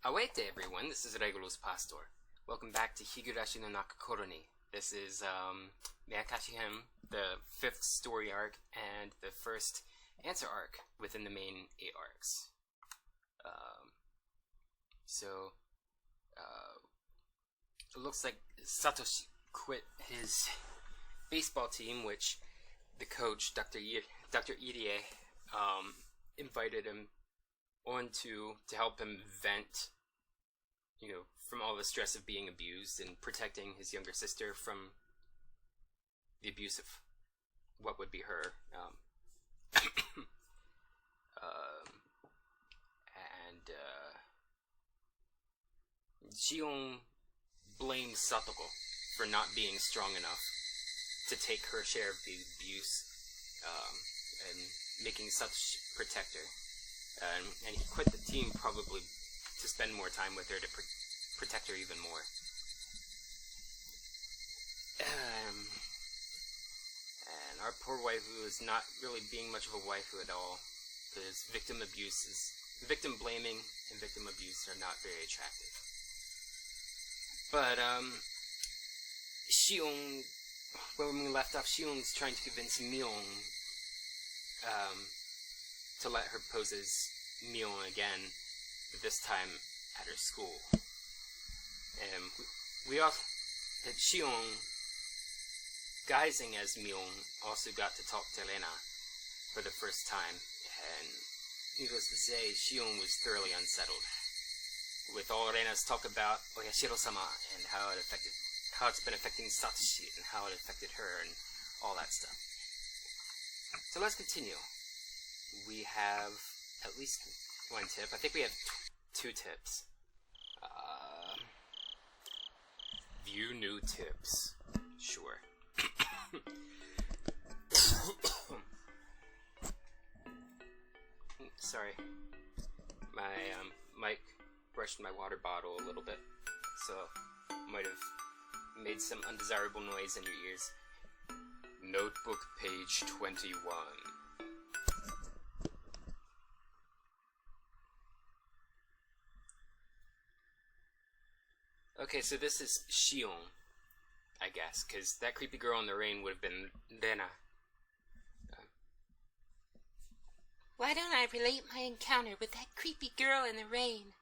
Awete everyone, this is Regulus Pastor. Welcome back to Higurashi no Naku Koro. This is Meakashi-hen, the 5th story arc, and the first answer arc within the main 8 arcs. It looks like Satoshi quit his baseball team, which the coach, Dr. Irie, invited him on to help him vent, from all the stress of being abused and protecting his younger sister from the abuse of what would be her. Shion blames Satoko for not being strong enough to take her share of the abuse, and making Satoshi protect her. And he quit the team probably to spend more time with her to protect her even more. And our poor waifu is not really being much of a waifu at all, because victim blaming and victim abuse are not very attractive. But Shion, when we left off, Shion's trying to convince Mion to let her pose as Mion again, but this time at her school. And we also had Shion, guising as Mion, also got to talk to Rena for the first time, and needless to say, Shion was thoroughly unsettled with all Rena's talk about Oyashiro-sama and how it's been affecting Satoshi and how it affected her and all that stuff. So let's continue. We have at least one tip. I think we have 2 tips. View new tips. Sure. Sorry. My mic brushed my water bottle a little bit, so might have made some undesirable noise in your ears. Notebook page 21. Okay, so this is Shion, I guess, because that creepy girl in the rain would have been Rena. Why don't I relate my encounter with that creepy girl in the rain?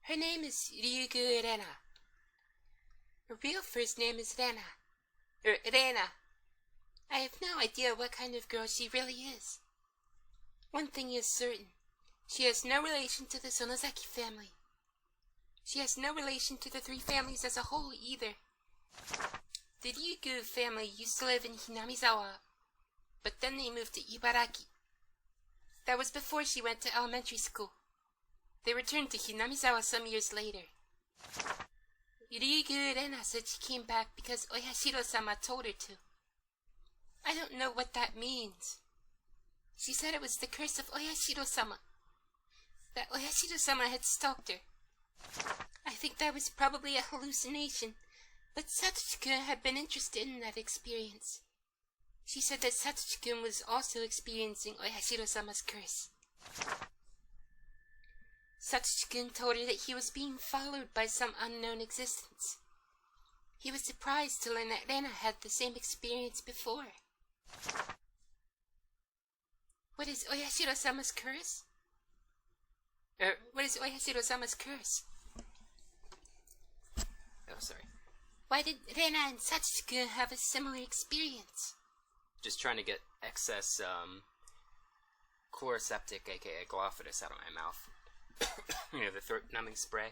Her name is Ryugu Rena. Her real first name is Rena. I have no idea what kind of girl she really is. One thing is certain. She has no relation to the Sonozaki family. She has no relation to the 3 families as a whole either. The Ryugu family used to live in Hinamizawa, but then they moved to Ibaraki. That was before she went to elementary school. They returned to Hinamizawa some years later. Ryugu Rena said she came back because Oyashiro-sama told her to. I don't know what that means. She said it was the curse of Oyashiro-sama. That Oyashiro-sama had stalked her. I think that was probably a hallucination, but Satoshi-kun had been interested in that experience. She said that Satoshi-kun was also experiencing Oyashiro-sama's curse. Satoshi-kun told her that he was being followed by some unknown existence. He was surprised to learn that Rena had the same experience before. What is Oyashiro-sama's curse? What is Oyashiro-sama's curse? Oh, sorry. Why did Rena and Satoshi-kun have a similar experience? Just trying to get excess chloroseptic, aka glophodus, out of my mouth. The throat numbing spray.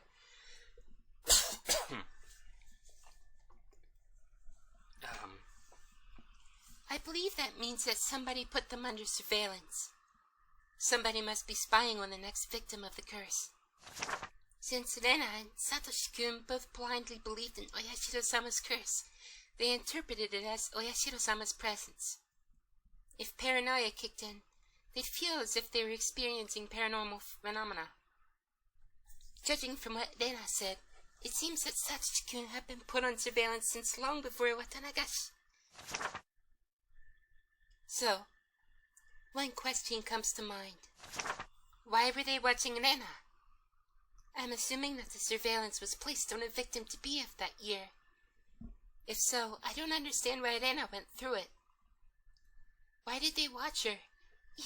I believe that means that somebody put them under surveillance. Somebody must be spying on the next victim of the curse. Since Rena and Satoshi-kun both blindly believed in Oyashiro-sama's curse, they interpreted it as Oyashiro-sama's presence. If paranoia kicked in, they'd feel as if they were experiencing paranormal phenomena. Judging from what Rena said, it seems that Satoshi-kun had been put on surveillance since long before Watanagashi. So, one question comes to mind. Why were they watching Rena? I'm assuming that the surveillance was placed on a victim to be of that year. If so, I don't understand why Rena went through it. Why did they watch her,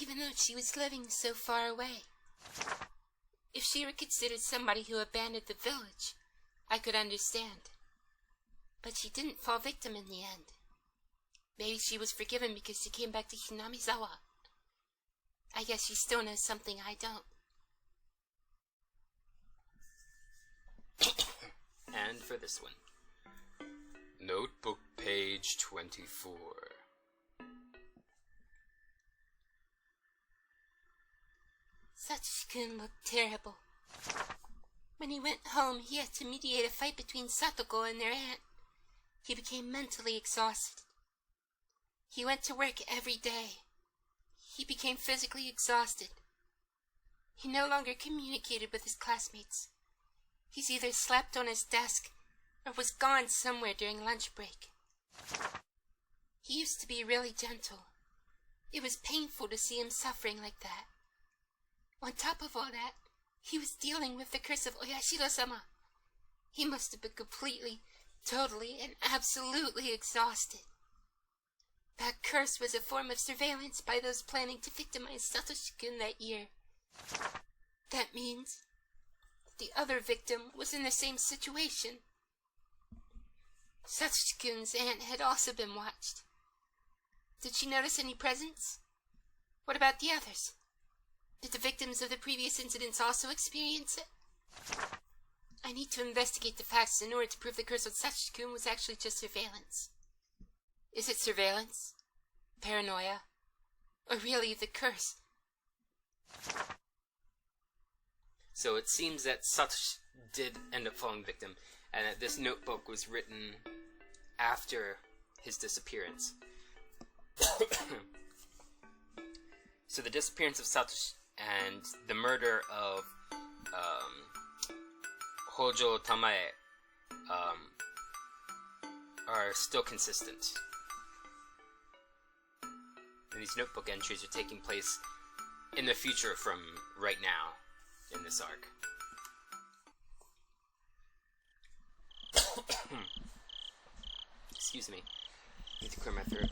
even though she was living so far away? If she were considered somebody who abandoned the village, I could understand. But she didn't fall victim in the end. Maybe she was forgiven because she came back to Hinamizawa. I guess she still knows something I don't. And for this one. Notebook page 24. Satoshi-kun looked terrible. When he went home, he had to mediate a fight between Satoko and their aunt. He became mentally exhausted. He went to work every day. He became physically exhausted. He no longer communicated with his classmates. He's either slept on his desk or was gone somewhere during lunch break. He used to be really gentle. It was painful to see him suffering like that. On top of all that, he was dealing with the curse of Oyashiro-sama. He must have been completely, totally, and absolutely exhausted. That curse was a form of surveillance by those planning to victimize Satoshi-kun that year. That means the other victim was in the same situation. Satoshi-kun's aunt had also been watched. Did she notice any presence? What about the others? Did the victims of the previous incidents also experience it? I need to investigate the facts in order to prove the curse on Satoshi-kun was actually just surveillance. Is it surveillance? Paranoia? Or really the curse? So it seems that Satoshi did end up falling victim, and that this notebook was written after his disappearance. So the disappearance of Satoshi and the murder of Hojo Tamae are still consistent. And these notebook entries are taking place in the future from right now in this arc. Excuse me. Need to clear my throat.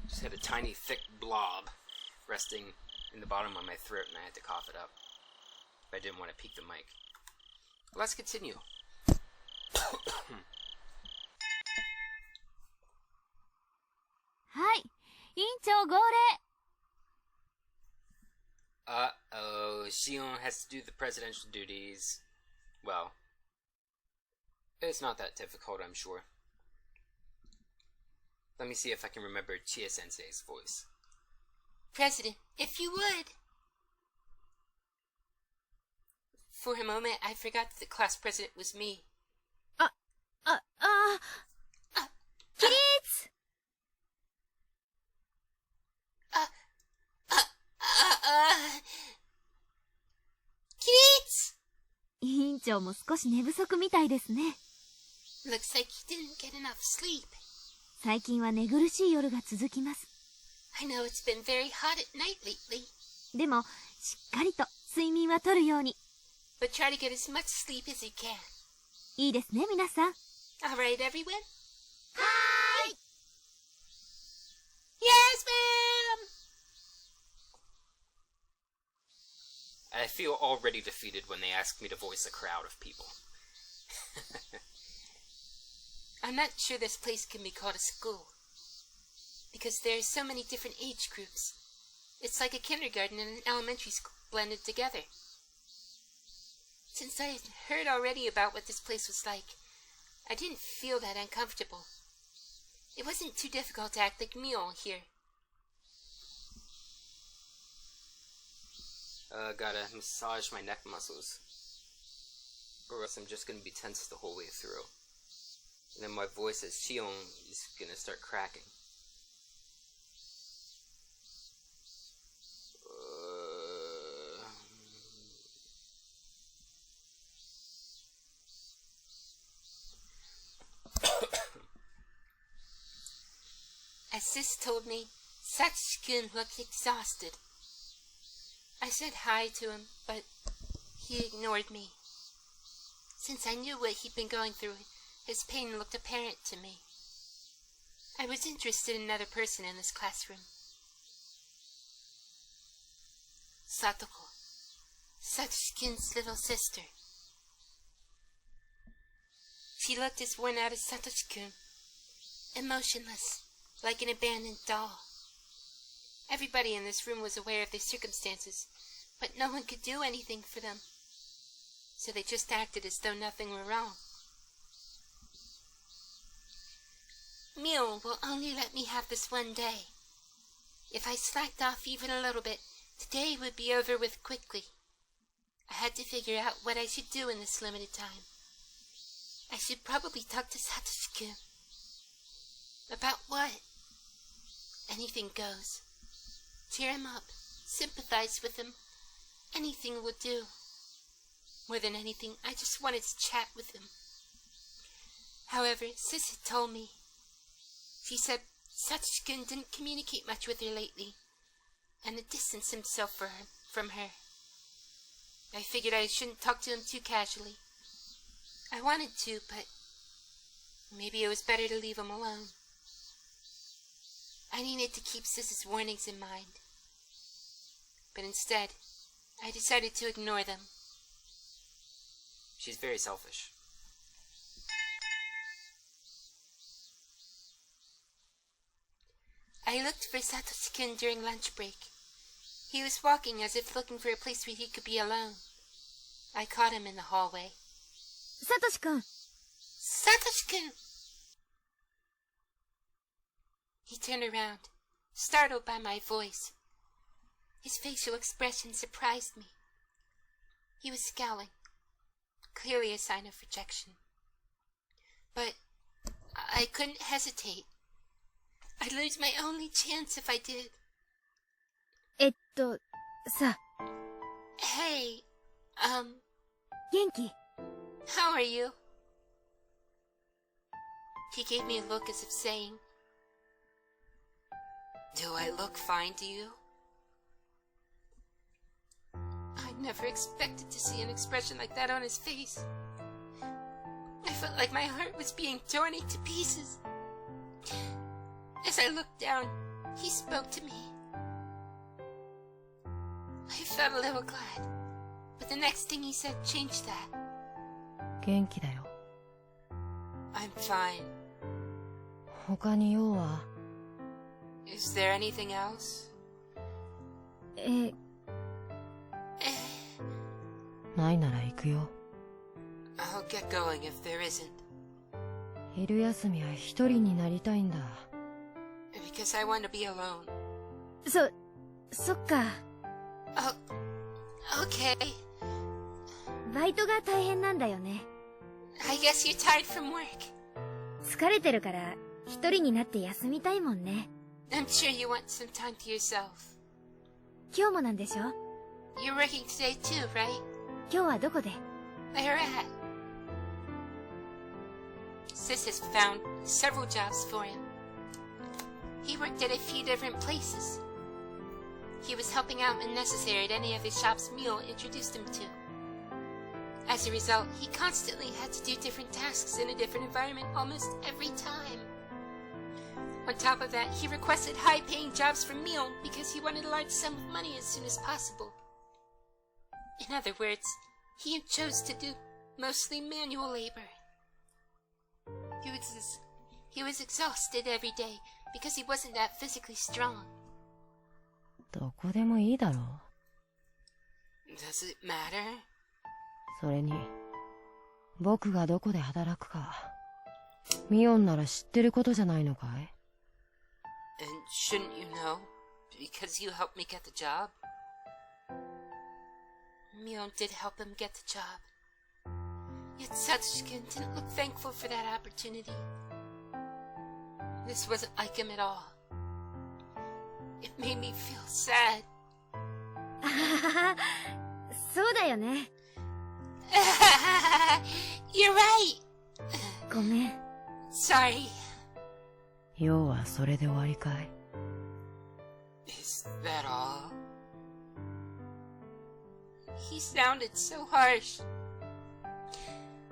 Just had a tiny, thick blob resting in the bottom of my throat, and I had to cough it up. But I didn't want to peek the mic. Let's continue. Hi, 委員長号令。 Uh-oh, Shion has to do the presidential duties. Well, it's not that difficult, I'm sure. Let me see if I can remember Chie-sensei's voice. President, if you would. For a moment, I forgot that the class president was me. 起立！ Kids! 委員長も少し寝不足みたいですね。 Looks like you didn't get enough sleep. 最近は寝苦しい夜が続きます。 I know it's been very hot at night lately. でも、しっかりと睡眠はとるように。 But try to get as much sleep as you can. いいですね、皆さん。 Alright, everyone? はーい。 Yes, ma'am! I feel already defeated when they ask me to voice a crowd of people. I'm not sure this place can be called a school. Because there are so many different age groups. It's like a kindergarten and an elementary school blended together. Since I had heard already about what this place was like, I didn't feel that uncomfortable. It wasn't too difficult to act like Mio here. Gotta massage my neck muscles. Or else I'm just gonna be tense the whole way through. And then my voice as Shion is gonna start cracking. As Sis told me, Satoshi-kun looked exhausted. I said hi to him, but he ignored me. Since I knew what he'd been going through, his pain looked apparent to me. I was interested in another person in this classroom. Satoko, Satoshi-kun's little sister. She looked as worn out as Satoshi-kun, emotionless, like an abandoned doll. Everybody in this room was aware of their circumstances, but no one could do anything for them. So they just acted as though nothing were wrong. Mion will only let me have this one day. If I slacked off even a little bit, today would be over with quickly. I had to figure out what I should do in this limited time. I should probably talk to Satoshi-kun. About what? Anything goes. Cheer him up. Sympathize with him. Anything will do. More than anything, I just wanted to chat with him. However, Sis had told me. She said Satoshi-kun didn't communicate much with her lately, and had distanced himself from her. I figured I shouldn't talk to him too casually. I wanted to, but maybe it was better to leave him alone. I needed to keep Sis's warnings in mind. But instead, I decided to ignore them. She's very selfish. I looked for Satoshi-kun during lunch break. He was walking as if looking for a place where he could be alone. I caught him in the hallway. Satoshi-kun! Satoshi-kun! He turned around, startled by my voice. His facial expression surprised me. He was scowling, clearly a sign of rejection. But I couldn't hesitate. I'd lose my only chance if I did. さ、 Hey, 元気？ how are you? He gave me a look as if saying, Do I look fine to you? I never expected to see an expression like that on his face. I felt like my heart was being torn into pieces. As I looked down, he spoke to me. I felt a little glad, but the next thing he said changed that. 元気だよ。 I'm fine. 他に用は？ Is there anything else? ないなら行くよ。 I'll get going if there isn't. 昼休みは一人になりたいんだ。Because I want to be alone. そっか。Oh, okay. バイトが大変なんだよね。I guess you're tired from work. 疲れてるから一人になって休みたいもんね。I'm sure you want some time to yourself. 今日もなんでしょ？ You're working today too, right? 今日はどこで？ Where at? Sis has found several jobs for him. He worked at a few different places. He was helping out when necessary at any of his shops Mule introduced him to. As a result, he constantly had to do different tasks in a different environment almost every time. On top of that, he requested high-paying jobs from Mule because he wanted a large sum of money as soon as possible. In other words, he chose to do mostly manual labor. He was exhausted every day because he wasn't that physically strong. どこでもいいだろう。 Does it matter? それに、僕がどこで働くか、ミオンなら知ってることじゃないのかい？ And shouldn't you know? Because you helped me get the job? Mion did help him get the job. Yet Satoshi-kun didn't look thankful for that opportunity. This wasn't like him at all. It made me feel sad. あはは、そうだよね。You're right! ごめん。Sorry. 要はそれで終わりかい？ Is that all? He sounded so harsh.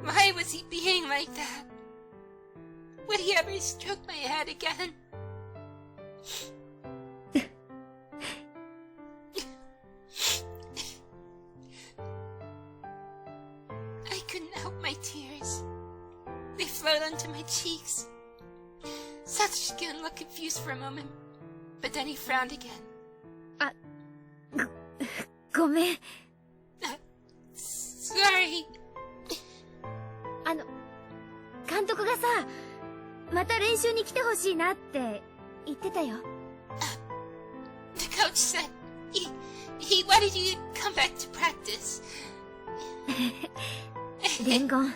Why was he being like that? Would he ever stroke my head again? I couldn't help my tears. They flowed onto my cheeks. Satoshi-kun looked confused for a moment, but then he frowned again. ごめん。Sorry. 監督がさ、また練習に来てほしいなって言ってたよ。The coach said he wanted you to come back to practice. 伝言。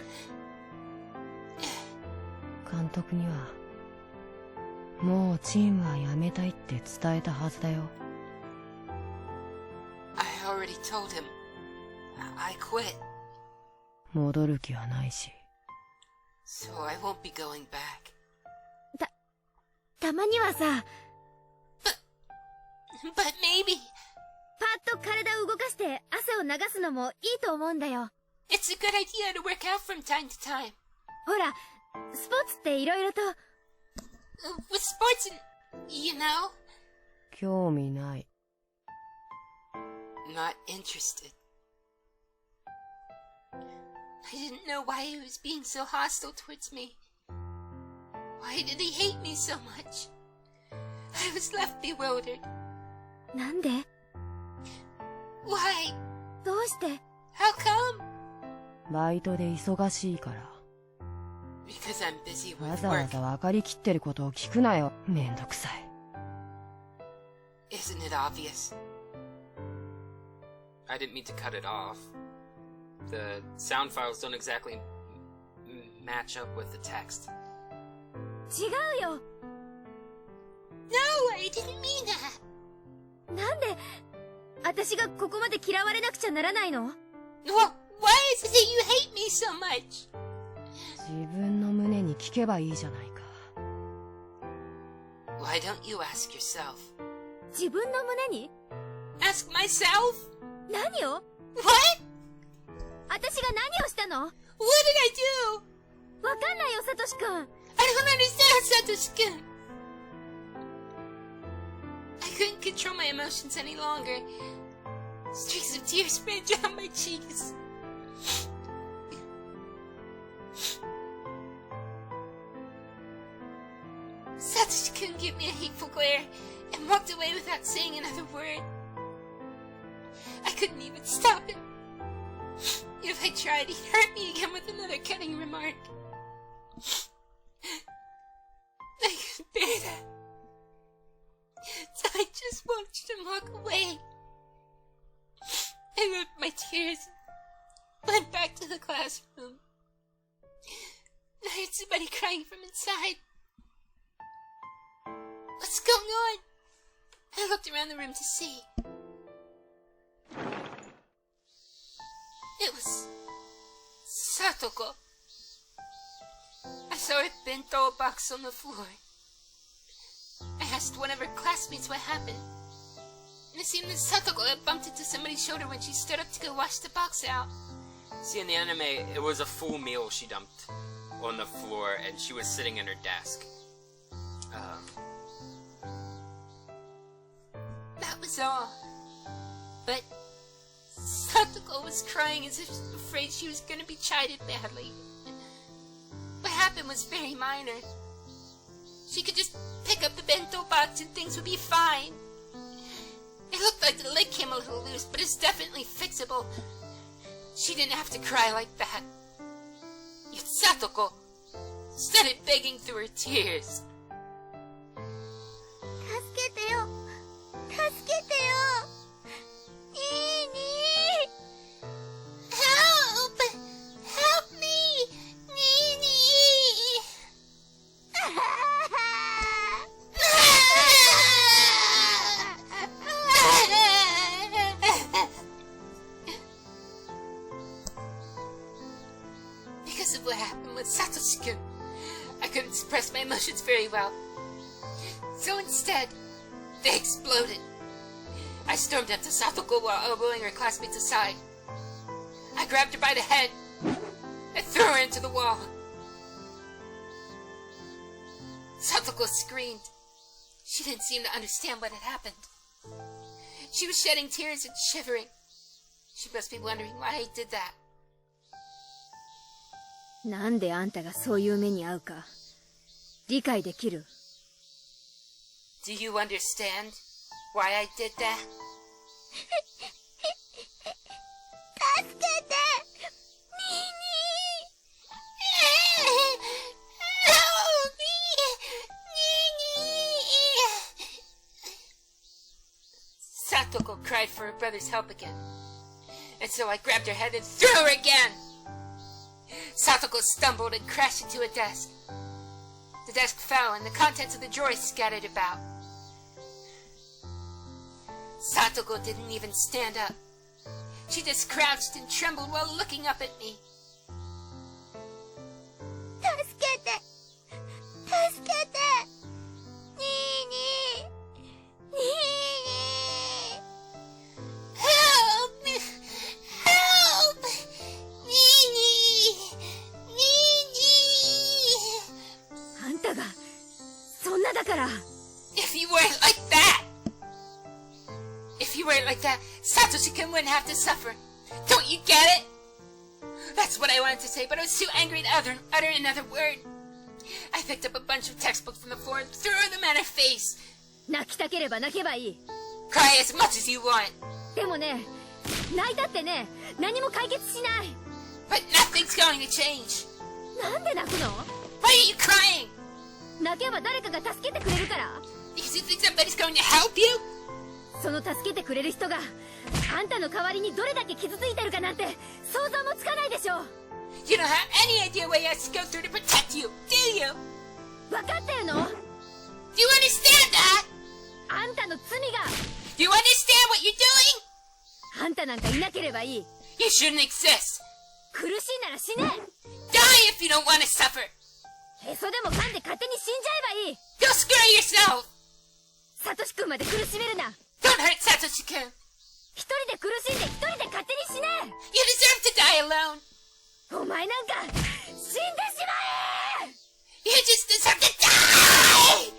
監督にはもうチームは辞めたいって伝えたはずだよ。I already told him. I quit. 戻る気はないし。So I won't be going back. たまにはさ、But maybe. パッと体を動かして汗を流すのもいいと思うんだよ。It's a good idea to work out from time to time. ほら、スポーツっていろいろと。With sports and, you know. 興味ない。Not interested. I didn't know why he was being so hostile towards me. Why did he hate me so much? I was left bewildered. なんで？ Why? どうして？ How come? バイトで忙しいから。Because I'm busy わ with ざわ work. ざ分かりきってることを聞くなよ。めんどくさい。Isn't it obvious? I didn't mean to cut it off. The sound files don't exactly match up with the text. 違うよ。 No, I didn't mean that. なんで、私がここまで嫌われなくちゃならないの？ Well, why is it that you hate me so much? 自分の胸に聞けばいいじゃないか。Why don't you ask yourself? 自分の胸に？ Ask myself? 何を？ What? 私が何をしたの？ What did I do? わかんないよ、サトシ君。 I don't understand, Satoshi-kun. I couldn't control my emotions any longer. Streaks of tears ran down my cheeks. Satoshi-kun gave me a hateful glare and walked away without saying another word. I couldn't even stop him. If I tried, he'd hurt me again with another cutting remark. I couldn't bear that. So I just watched him walk away. I wiped my tears and went back to the classroom. I heard somebody crying from inside. What's going on? I looked around the room to see. It was Satoko. I saw her bento box on the floor. I asked one of her classmates what happened. And it seemed that Satoko had bumped into somebody's shoulder when she stood up to go wash the box out. See, in the anime, it was a full meal she dumped on the floor, and she was sitting in her desk. That was all. But Satoko was crying as if afraid she was going to be chided badly. What happened was very minor. She could just pick up the bento box and things would be fine. It looked like the lid came a little loose, but it's definitely fixable. She didn't have to cry like that. Yet Satoko started begging through her tears. 助けてよ。助けてよ。いいに。 Help! Help me! Nini! Because of what happened with Satoshi-kun, I couldn't express my emotions very well. So instead, they exploded. I stormed up to Satoko while elbowing her classmates aside. I grabbed her by the head and threw her into the wall. Satoko screamed. She didn't seem to understand what had happened. She was shedding tears and shivering. She must be wondering why I did that. なんであんたがそういう目に遭うか理解できる？ Do you understand why I did that? 助けて！ニーニー！Help me! ニーニー！ Satoko cried for her brother's help again. And so I grabbed her head and threw her again! Satoko stumbled and crashed into a desk. The desk fell and the contents of the drawers scattered about. Satoko didn't even stand up. She just crouched and trembled while looking up at me. 助けて！助けて！ニーニー！ニーニー！ Help! Help! Nini! Nini! あんたがそんなだから。 If you weren't like that! If you weren't like that, Satoshi-kun wouldn't have to suffer. Don't you get it? That's what I wanted to say, but I was too angry to utter another word. I picked up a bunch of textbooks from the floor and threw them at her face. 泣きたければ泣けばいい。 Cry as much as you want. でもね、泣いたってね、何も解決しない。 But nothing's going to change. なんで泣くの？ Why are you crying? 泣けば誰かが助けてくれるから。 Because you think somebody's going to help you? その助けてくれる人があんたの代わりにどれだけ傷ついてるかなんて想像もつかないでしょ。 You don't have any idea what he has to go through to protect you, do you? 分かってるの？ Do you understand that? あんたの罪が。 Do you understand what you're doing? あんたなんかいなければいい。 You shouldn't exist. 苦しいなら死ね。 Die if you don't want to suffer. へそでも噛んで勝手に死んじゃえばいい。 Go screw yourself. サトシ君まで苦しめるな。 Don't hurt Satoshi-kun. 一人で苦しんで一人で勝手に死ね。 You deserve to die alone. お前なんか死んでしまえ。 You just deserve to die.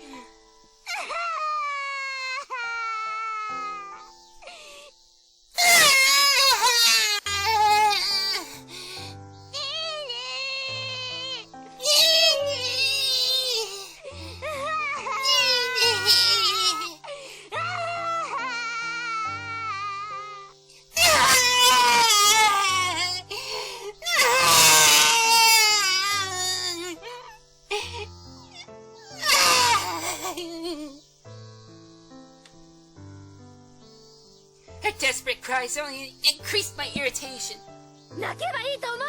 Her desperate cries only increased my irritation. 泣けばいいと思うな。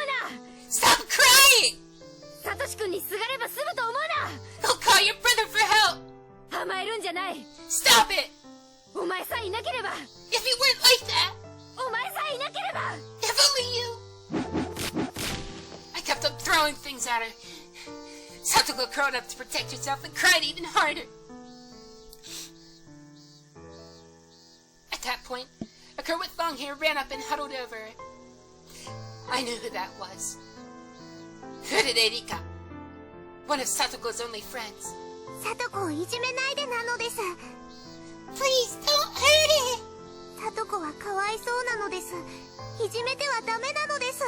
Stop crying! サトシ君にすがれば済むと思う Go call your brother for help! な。甘えるんじゃない。 Stop it! お前さえいなければ。 If you weren't like that! お前さえいなければ。 If only you! I kept on throwing things at her. Satoko curled up to protect herself and cried even harder. At that point, a girl with long hair ran up and huddled over her. I knew who that was. Rika, one of Satoko's only friends. サトコをいじめないでなのです。 Please don't hurt it! サトコはかわいそうなのです。いじめてはダメなのです。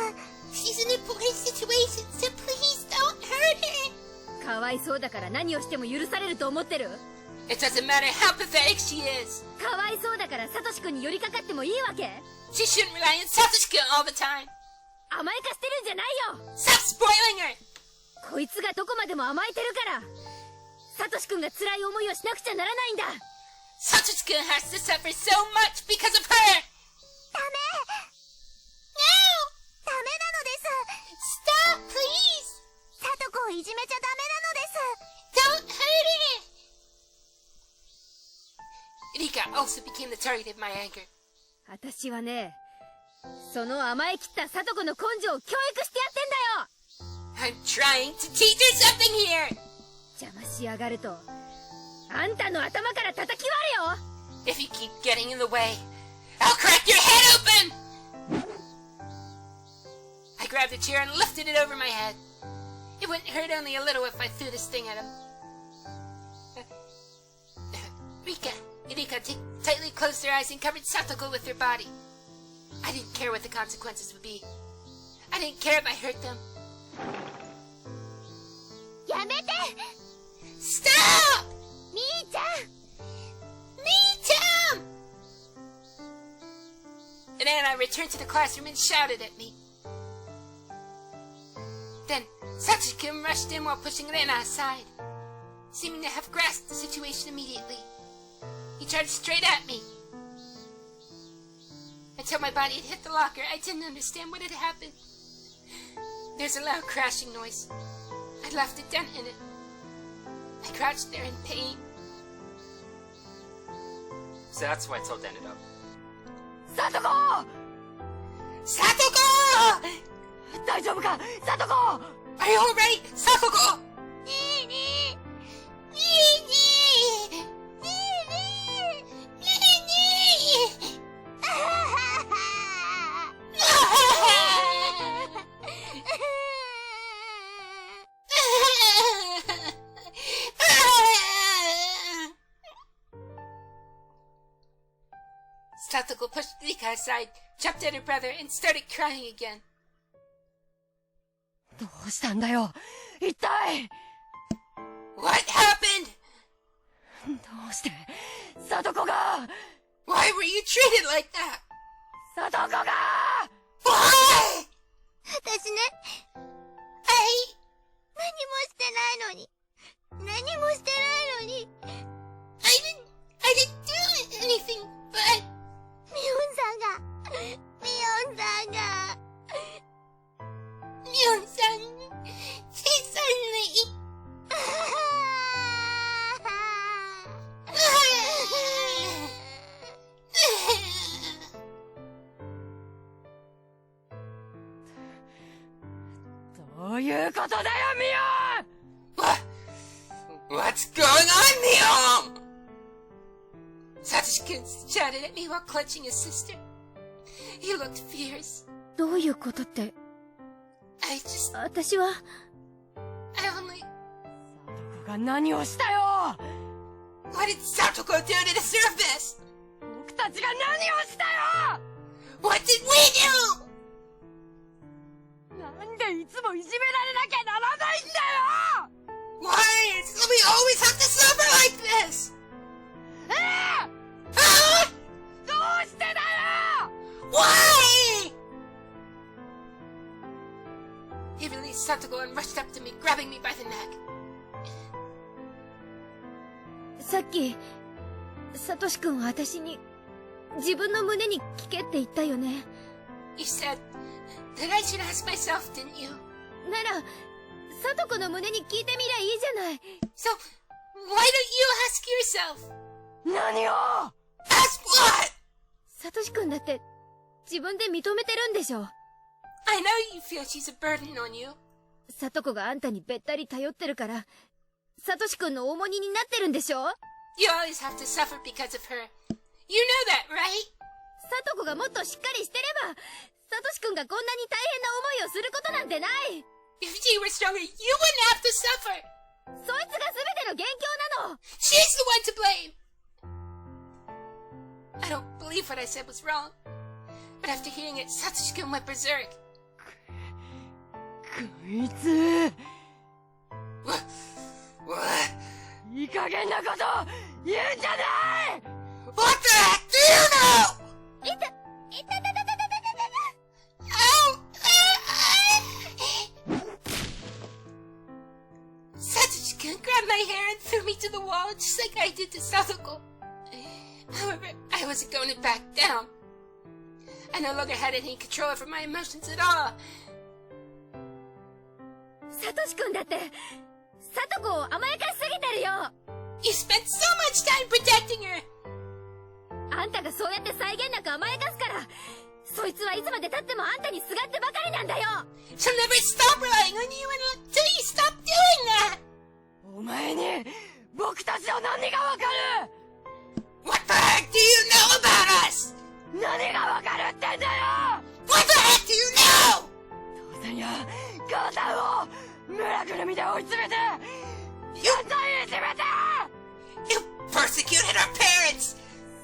She's in a important situation, so please don't hurt her! かわいそうだから何をしても許されると思ってる？ It doesn't matter how pathetic she is. かわいそうだからサトシ君に寄りかかってもいいわけ？ She shouldn't rely on Satoshi-kun all the time. 甘やかしてるんじゃないよ。 Stop spoiling her! こいつがどこまでも甘えてるからサトシ君が辛い思いをしなくちゃならないんだ。 Satoshi-kun has to suffer so much because of her! ダメ。 No! ダメなのです。 Stop, please! サトコをいじめちゃダメ Don't hurt it! Rika also became the target of my anger. なのです。私はね、その甘えきったサトコの根性を教育してやってんだよ。 I'm trying to teach her something here! 邪魔しやがるとあんたの頭から叩き割れよ。 If you keep getting in the way, I'll crack your head open! I grabbed a chair and lifted it over my head. It wouldn't hurt only a little if I threw this thing at him. Rika tightly closed her eyes and covered Satoko with her body. I didn't care what the consequences would be. I didn't care if I hurt them. やめて。 Stop! みーちゃん。 Me-chan! And then I returned to the classroom and shouted at me. Then Satoshi-kun rushed in while pushing Rena aside, seeming to have grasped the situation immediately. He charged straight at me. Until my body had hit the locker, I didn't understand what had happened. There's a loud crashing noise. I left a dent in it. I crouched there in pain. So that's why it's all dented up. Satoko! Satoko! 大丈夫か、Satoko! Are you alright, Satoko? にーにー。にーにー。にーにー。にーにー。あははは。Satoko pushed Rika aside, jumped at her brother, and started crying again. どうしたんだよ、一体。 What happened? どうして、サトコが。 Why were you treated like that? サトコが。 Why? 私ね、 I... 何もしてないのに。何もしてないのに。I didn't do anything, but... ミオンさんが。 Mion-san, she suddenly... どういうことだよ、ミオン。 What's going on, Mion? Satoshi-kun shouted at me while clutching his sister. He looked fierce. どういうことって。 私は。 I only... サトコが何をしたよ。 What did Satoko do to deserve this? 僕たちが何をしたよ。 What did we do? なんでいつもいじめられなきゃならないんだよ。 Why do we always have to suffer like this? どうしてだよ。 Why? He released Satoko and rushed up to me, grabbing me by the neck. さっき、サトシ君は私に、自分の胸に聞けって言ったよね。You said that I should ask myself, didn't you? なら、サトコの胸に聞いてみりゃいいじゃない。So, why don't you ask yourself? 何を。 Ask what? サトシ君だって、自分で認めてるんでしょ。I know you feel she's a burden on you. サトコがあんたにべったり頼ってるから、サトシ君の重荷になってるんでしょ。 You always have to suffer because of her. You know that, right? サトコがもっとしっかりしてれば、サトシ君がこんなに大変な思いをすることなんてない。 If she were stronger, you wouldn't have to suffer. そいつが全ての元凶なの。 She's the one to blame. I don't believe what I said was wrong. But after hearing it, Satoshi-kun went berserk. こいつ。 What? いい加減なこと言うんじゃない。 What the heck do you know? いた、いたたたたたたたた。 Oh! Satoshi-kun grabbed my hair and threw me to the wall just like I did to Satoko. However, I wasn't going to back down. I no longer had any control over my emotions at all. サトシ君だって、サトコを甘やかしすぎてるよ。 You spent so much time protecting her. あんたがそうやって際限なく甘やかすから、そいつはいつまで経ってもあんたにすがってばかりなんだよ。 She'll never stop relying on you until you stop doing that. お前に僕たちの何がわかる What the heck do you know about us? 何がわかるってんだよ What the heck do you know? 父さんや母さんを村ぐるみで追い詰めて散々いじめて You persecuted our parents!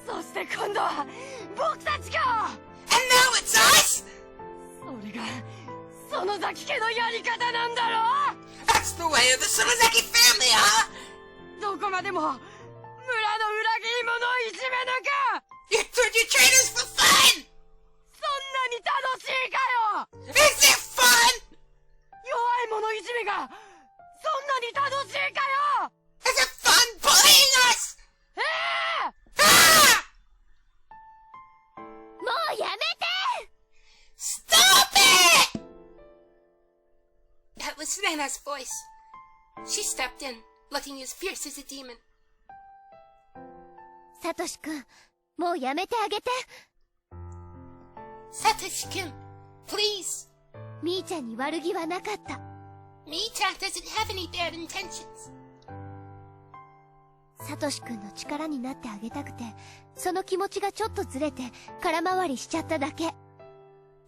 そして今度は僕たちか And now it's us? それが園崎家のやり方なんだろ That's the way of the Sonozaki family, huh? どこまでも村の裏切り者をいじめ抜く You turned your traitors for fun! そんなに楽しいかよ Is it fun? 弱い者いじめがそんなに楽しいかよ Is it fun bullying us? もうやめて Stop it! That was Rena's voice. She stepped in, looking as fierce as a demon. サトシ君、もうやめてあげて。Satoshi-kun, please. みーちゃんに悪気はなかった。Mii-chan doesn't have any bad intentions. サトシ君の力になってあげたくて、その気持ちがちょっとずれて空回りしちゃっただけ。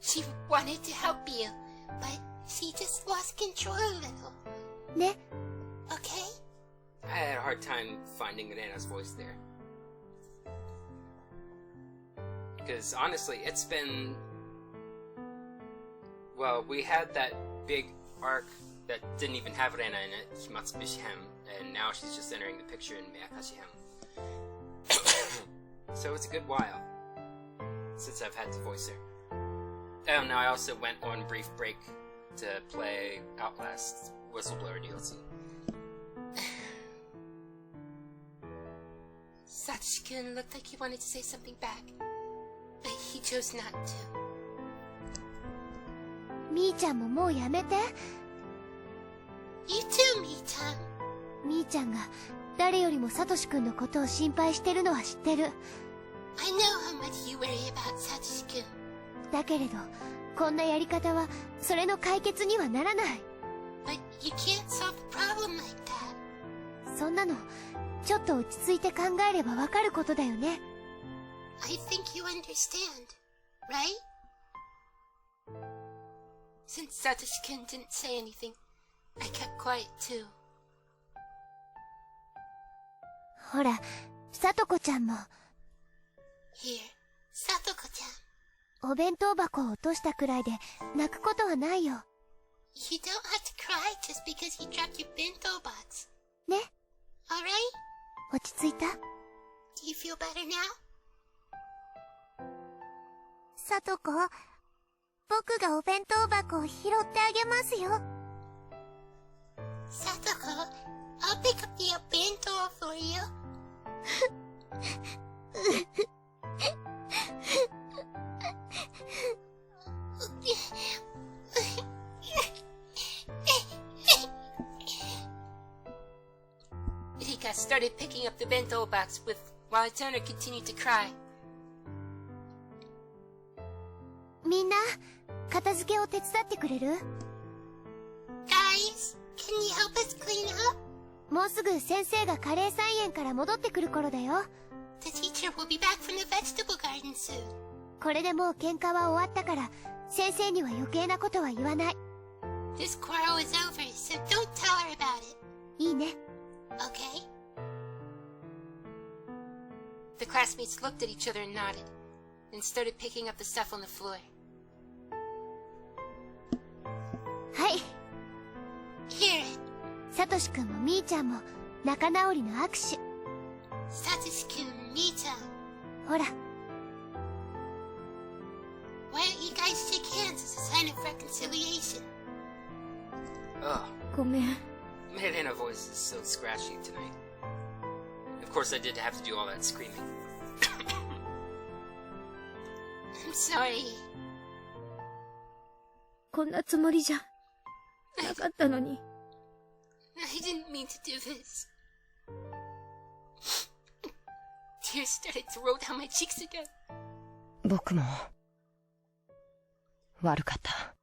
She wanted to help you, but she just lost control a little. ね。Okay? I had a hard time finding Rena's voice there. Because honestly, it's been... Well, we had that big arc that didn't even have Rena in it, Matsubishi-hen, and now she's just entering the picture in Meakashi-hen. So it's a good while since I've had to voice her. Oh, no, I also went on brief break to play Outlast Whistleblower DLC. Satoshi-kun looked like he wanted to say something back, but he chose not to. みーちゃんももうやめて。You too, Mii-chan. みーちゃんが誰よりもサトシ君のことを心配してるのは知ってる。I know how much you worry about Satoshi-kun. だけれど、こんなやり方はそれの解決にはならない。But you can't solve a problem like that. そんなの、ちょっと落ち着いて考えればわかることだよね。I think you understand, right? Since Satoshi-kun didn't say anything, I kept quiet too. ほら、さとこちゃんも。Here, Satoko-chan. お弁当箱を落としたくらいで泣くことはないよ。You don't have to cry just because you dropped your bento box. ね、 Alright? 落ち着いた？ Do you feel better now? さとこ、僕がお弁当箱を拾ってあげますよ。Satoko, I'll pick up the bento for you. Rika started picking up the bento box while its owner continued to cry. みんな、片付けを手伝ってくれる？ Guys, can you help us clean up? もうすぐ先生がカレー菜園から戻ってくる頃だよ。The teacher will be back from the vegetable garden soon. これでもう喧嘩は終わったから、先生には余計なことは言わない。This quarrel is over, so don't tell her about it. いいね。Okay? The classmates looked at each other and nodded, and started picking up the stuff on the floor. はい。Here, サトシ君もみーちゃんも仲直りの握手。Satoshi-kun, Mii-chan. ほら、 Why don't you guys shake hands as a sign of reconciliation? Oh, ごめん。 Rena's voice is so scratchy tonight. Of course, I did have to do all that screaming. I'm sorry. こんなつもりじゃなかったのに。I didn't mean to do this. Tears started to roll down my cheeks again. 僕も悪かった。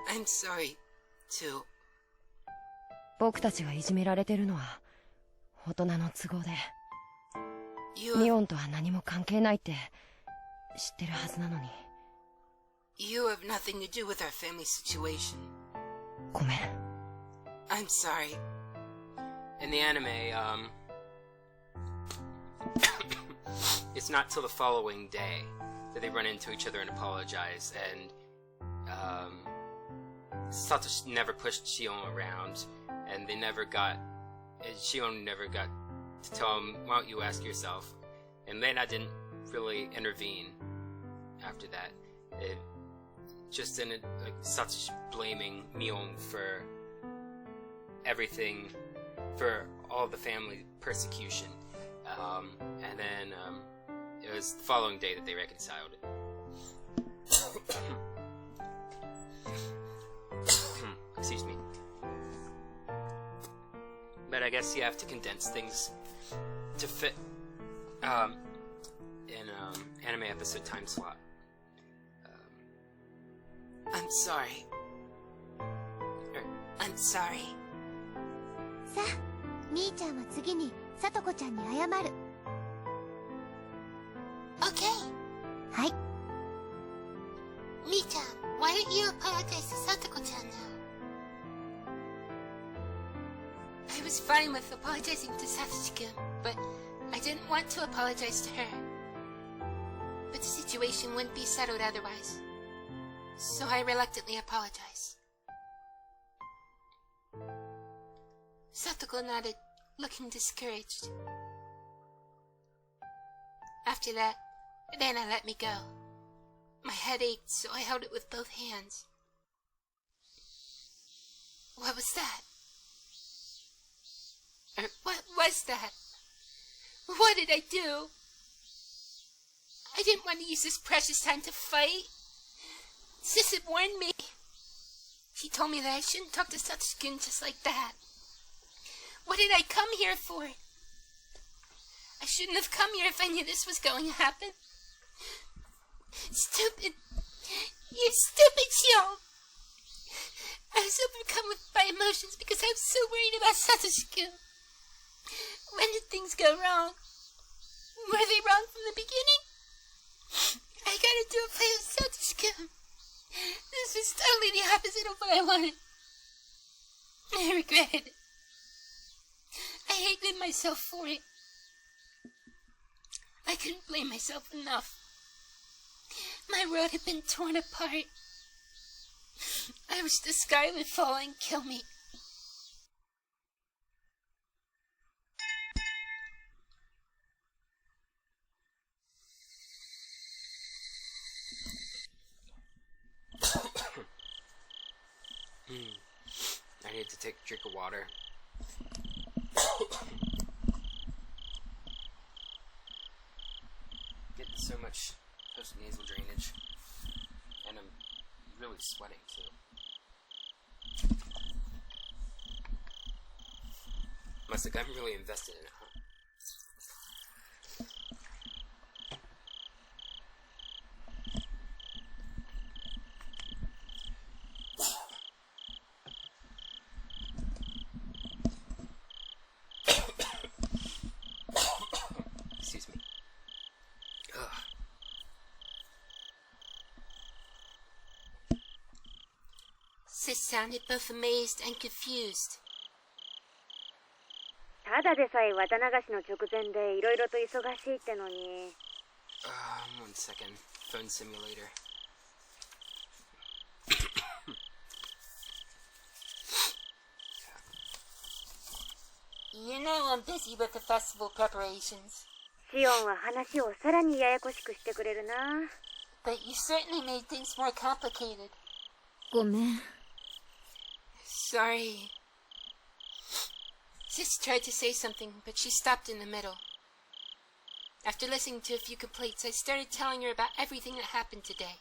I'm sorry, too. 僕たちがいじめられてるのは大人の都合で、You ミ have, オンとは何も関係ないって知ってるはずなのに。you have nothing to do with our family situation. ごめん。I'm sorry. In the anime, it's not till the following day that they run into each other and apologize, and Satoshi never pushed Shion around, and Shion never got to tell him, why don't you ask yourself? And Lena didn't really intervene after that. It just ended like Satoshi blaming Mion for everything, for all the family persecution. And then it was the following day that they reconciled. Excuse me. But I guess you have to condense things to fit in anime episode time slot. I'm sorry. I'm sorry. さあ、みーちゃんは次にさとこちゃんに謝る。Okay. はい。 Mita, why don't you apologize to Satoko-chan now? I was fine with apologizing to Satoshi-kun, but I didn't want to apologize to her. But the situation wouldn't be settled otherwise. So I reluctantly apologized. Satoko nodded, looking discouraged. After that, Rena let me go. My head ached, so I held it with both hands. What was that? What was that? What did I do? I didn't want to use this precious time to fight. Sis had warned me. She told me that I shouldn't talk to Satoshi-kun just like that. What did I come here for? I shouldn't have come here if I knew this was going to happen. Stupid. You stupid Shion. I was overcome by emotions because I was so worried about Satoshi-kun. When did things go wrong? Were they wrong from the beginning? I gotta do a play with Satoshi-kun. This was totally the opposite of what I wanted. I regretted it. I hated myself for it. I couldn't blame myself enough. My world had been torn apart. I wish the sky would fall and kill me. I need to take a drink of water. Getting so much post-nasal drainage. And I'm really sweating too. Must like I'm really invested in it, huh? Excuse me. Ugh. Sis sounded both amazed and confused. ただでさえ綿流しの直前でいろいろと忙しいってのに。One second. Phone simulator. You know I'm busy with the festival preparations. シオンは話をさらにややこしくしてくれるな。But you certainly made things more complicated. ごめん。Sorry. Sis tried to say something, but she stopped in the middle. After listening to a few complaints, I started telling her about everything that happened today.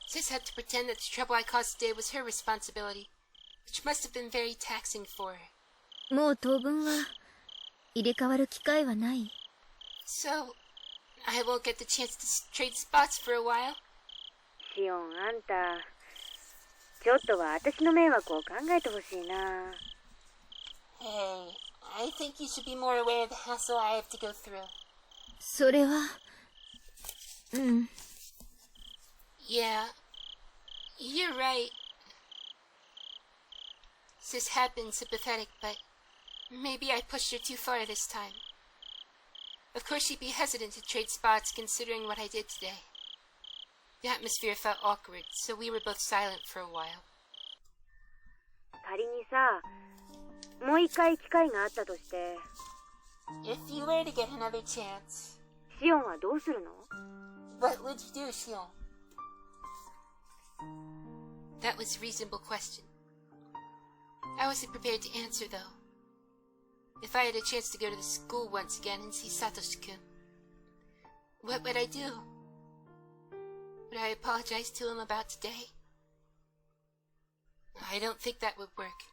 Sis had to pretend that the trouble I caused today was her responsibility, which must have been very taxing for her. もう当分は入れ替わる機会はない。So, I won't get the chance to trade spots for a while. シオン、あんた、ちょっとは私の迷惑を考えてほしいな。Hey, I think you should be more aware of the hassle I have to go through. それは、Yeah, you're right. This had been sympathetic, but maybe I pushed her too far this time. Of course she'd be hesitant to trade spots considering what I did today. The atmosphere felt awkward, so we were both silent for a while. 仮にさ、もう一回機会があったとして、 If you were to get another chance, シオンはどうするの？ what would you do, Shion? That was a reasonable question. I wasn't prepared to answer, though. If I had a chance to go to the school once again and see Satoshi-kun, what would I do? Would I apologize to him about today? I don't think that would work.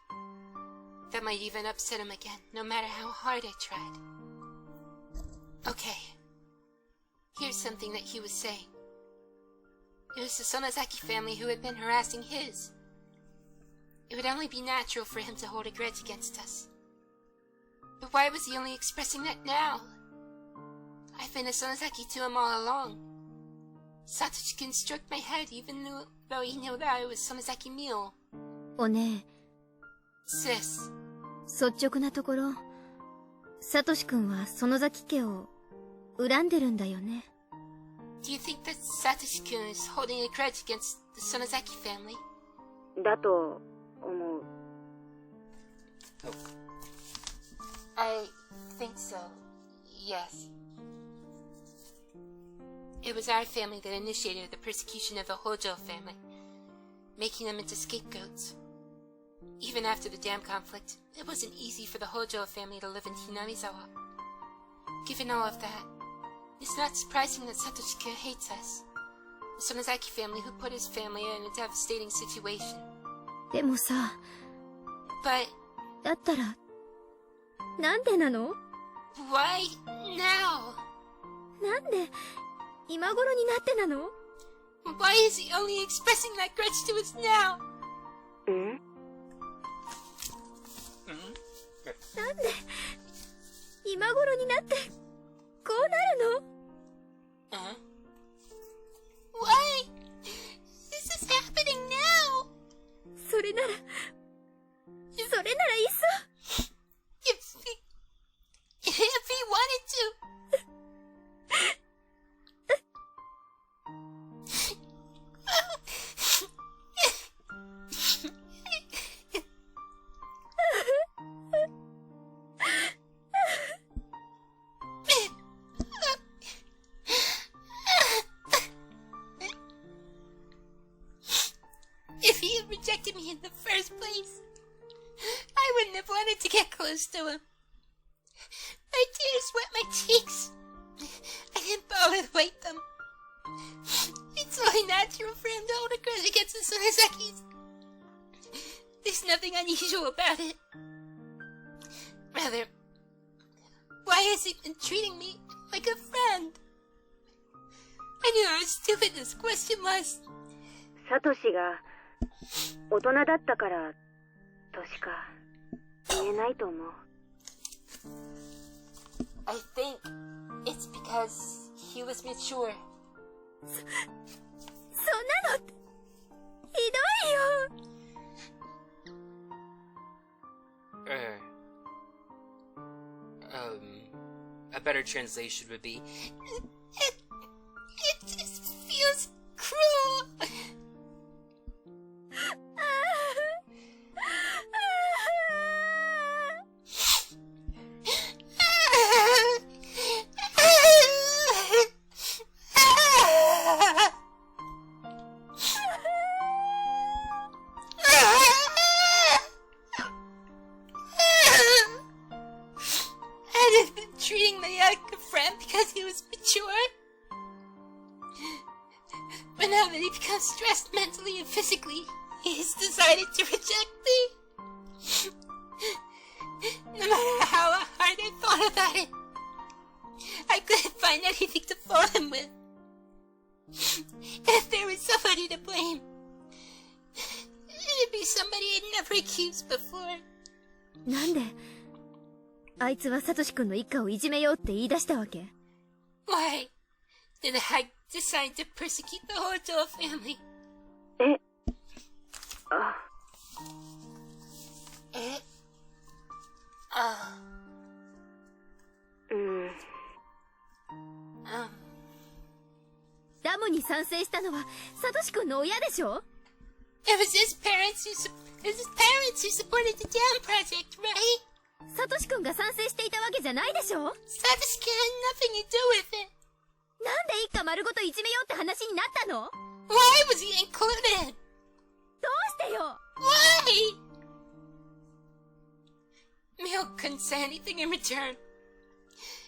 That might even upset him again, no matter how hard I tried. Okay. Here's something that he was saying. It was the Sonozaki family who had been harassing his. It would only be natural for him to hold a grudge against us. But why was he only expressing that now? I've been a Sonozaki to him all along. Satoshi-kun stroked my head even though he knew that I was Sonozaki Mio. おね Sis, え、率直なところ、サトシ君は園崎家を恨んでるんだよね。do you think that Satoshi-kun is holding a grudge against the Sonozaki family? だと思う。I think so, yes. It was our family that initiated the persecution of the Hojo family, making them into scapegoats. Even after the dam conflict, it wasn't easy for the Hojo family to live in Hinamizawa. Given all of that, it's not surprising that Satoshi-kun hates us. The Sonozaki family who put his family in a devastating situation. でもさ、 But だったら、なんでなの？ why now? なんで、今頃になってなの？ Why is he only expressing that grudge to us now? ん？なんで、今頃になって、こうなるの？ Why? This is happening now! それならいっそ。If he wanted to. If he had rejected me in the first place, I wouldn't have wanted to get close to him. My tears wet my cheeks. I didn't bother to wipe them. It's only natural for him to hold a grudge against the Sonozakis. There's nothing unusual about it. Rather, why has he been treating me like a friend? I knew how stupid this question was. サトシが大人だったからとしか言えないと思う。I think it's because he was mature. そんなのって、ひどいよ。A better translation would be, It just feels cruel. I'd been treating me like a friend because he was mature. But now that he becomes stressed mentally and physically, he's decided to reject me. No matter how hard I thought about it, I couldn't find anything to fault him with. If there was somebody to blame, accused before. なんであいつはサトシ君の一家をいじめようって言い出したわけ？ Why did the hag decide to persecute the Hojo family? え、あ、え？あうん。ダムに賛成したのはサトシ君の親でしょ？ It was his parents who supported the dam project, right? サトシ君が賛成していたわけじゃないでしょ？ Satoshi-kun had nothing to do with it. なんで一家丸ごといじめようって話になったの？ Why was he included? どうしてよ？ Why? Mio couldn't say anything in return.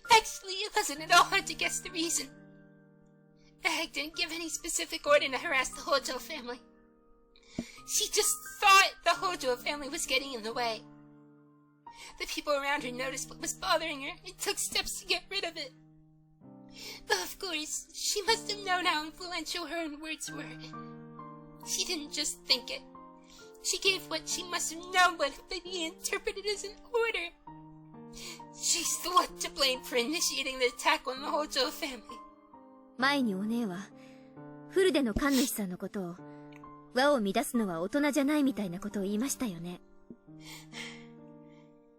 Actually, it wasn't at all hard to guess the reason. The hag didn't give any specific order to harass the Hojo family. She just thought the Hojo family was getting in the way. The people around her noticed what was bothering her and took steps to get rid of it. But of course, she must have known how influential her own words were. She didn't just think it. She gave what she must have known would be interpreted as an order. She's the one to blame for initiating the attack on the Hojo family. 前にお姉はフルデの神主さんのことを輪を乱すのは大人じゃないみたいなことを言いましたよね。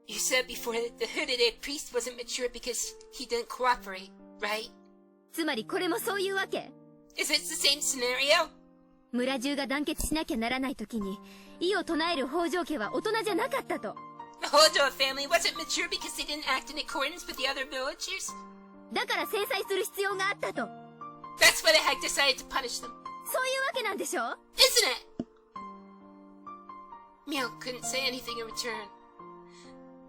You said before that the hooded priest wasn't mature because he didn't cooperate, right? つまりこれもそういうわけ？ Is it the same scenario? 村中が団結しなきゃならない時に異を唱える北条家は大人じゃなかったと。The Hojo family wasn't mature because they didn't act in accordance with the other villagers? だから制裁する必要があったと。That's why the hag decided to punish them. そういうわけなんでしょ？ Isn't it? Mio couldn't say anything in return,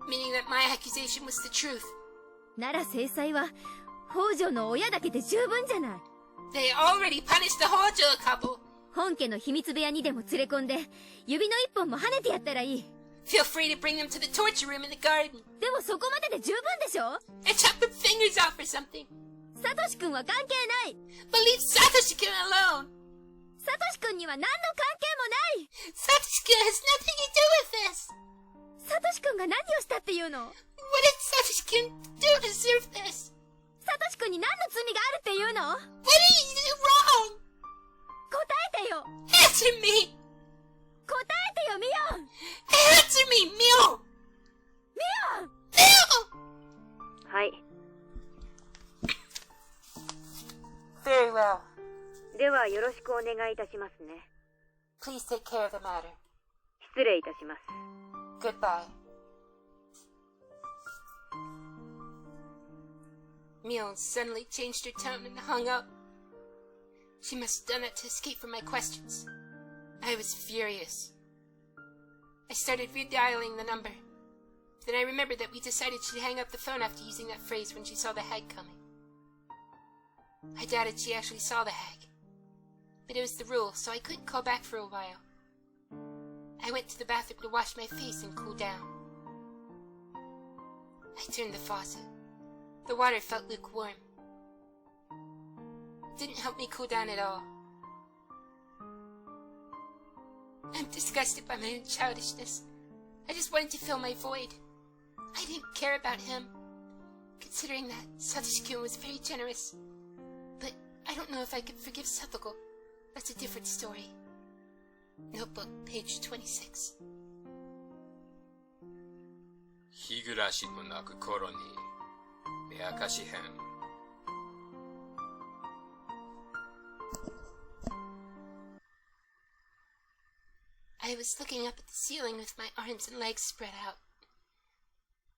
meaning that my accusation was the truth. なら制裁は北条の親だけで十分じゃない。They already punished the Hojo couple. 本家の秘密部屋にでも連れ込んで指の一本も跳ねてやったらいい。 Feel free to bring them to the torture room in the garden. でもそこまでで十分でしょ？ And chop their fingers off or something. サトシ君は関係ない。 But leave Satoshi-kun alone. サトシ君には何の関係もない。 Satoshi-kun has nothing to do with this. サトシ君が何をしたっていうの？ What did Satoshi-kun do to deserve this? サトシ君に何の罪があるっていうの？ What did he do wrong? 答えてよ。 Answer me. 答えてよ、ミオン。 Answer me, Mio. ミオン。 Mio. はい。Very well. ではよろしくお願いいたしますね。 Please take care of the matter. 失礼いたします。 Goodbye. Mio suddenly changed her tone and hung up. She must have done it to escape from my questions. I was furious. I started redialing the number. Then I remembered that we decided she'd hang up the phone after using that phrase when she saw the hag coming. I doubted she actually saw the hag. But it was the rule, so I couldn't call back for a while. I went to the bathroom to wash my face and cool down. I turned the faucet. The water felt lukewarm. It didn't help me cool down at all. I'm disgusted by my own childishness. I just wanted to fill my void. I didn't care about him, considering that Satoshi-kun was very generous. But I don't know if I could forgive Satoko. That's a different story. Notebook, page 26. Higurashi no Naku Koro ni Meakashi-hen. I was looking up at the ceiling with my arms and legs spread out.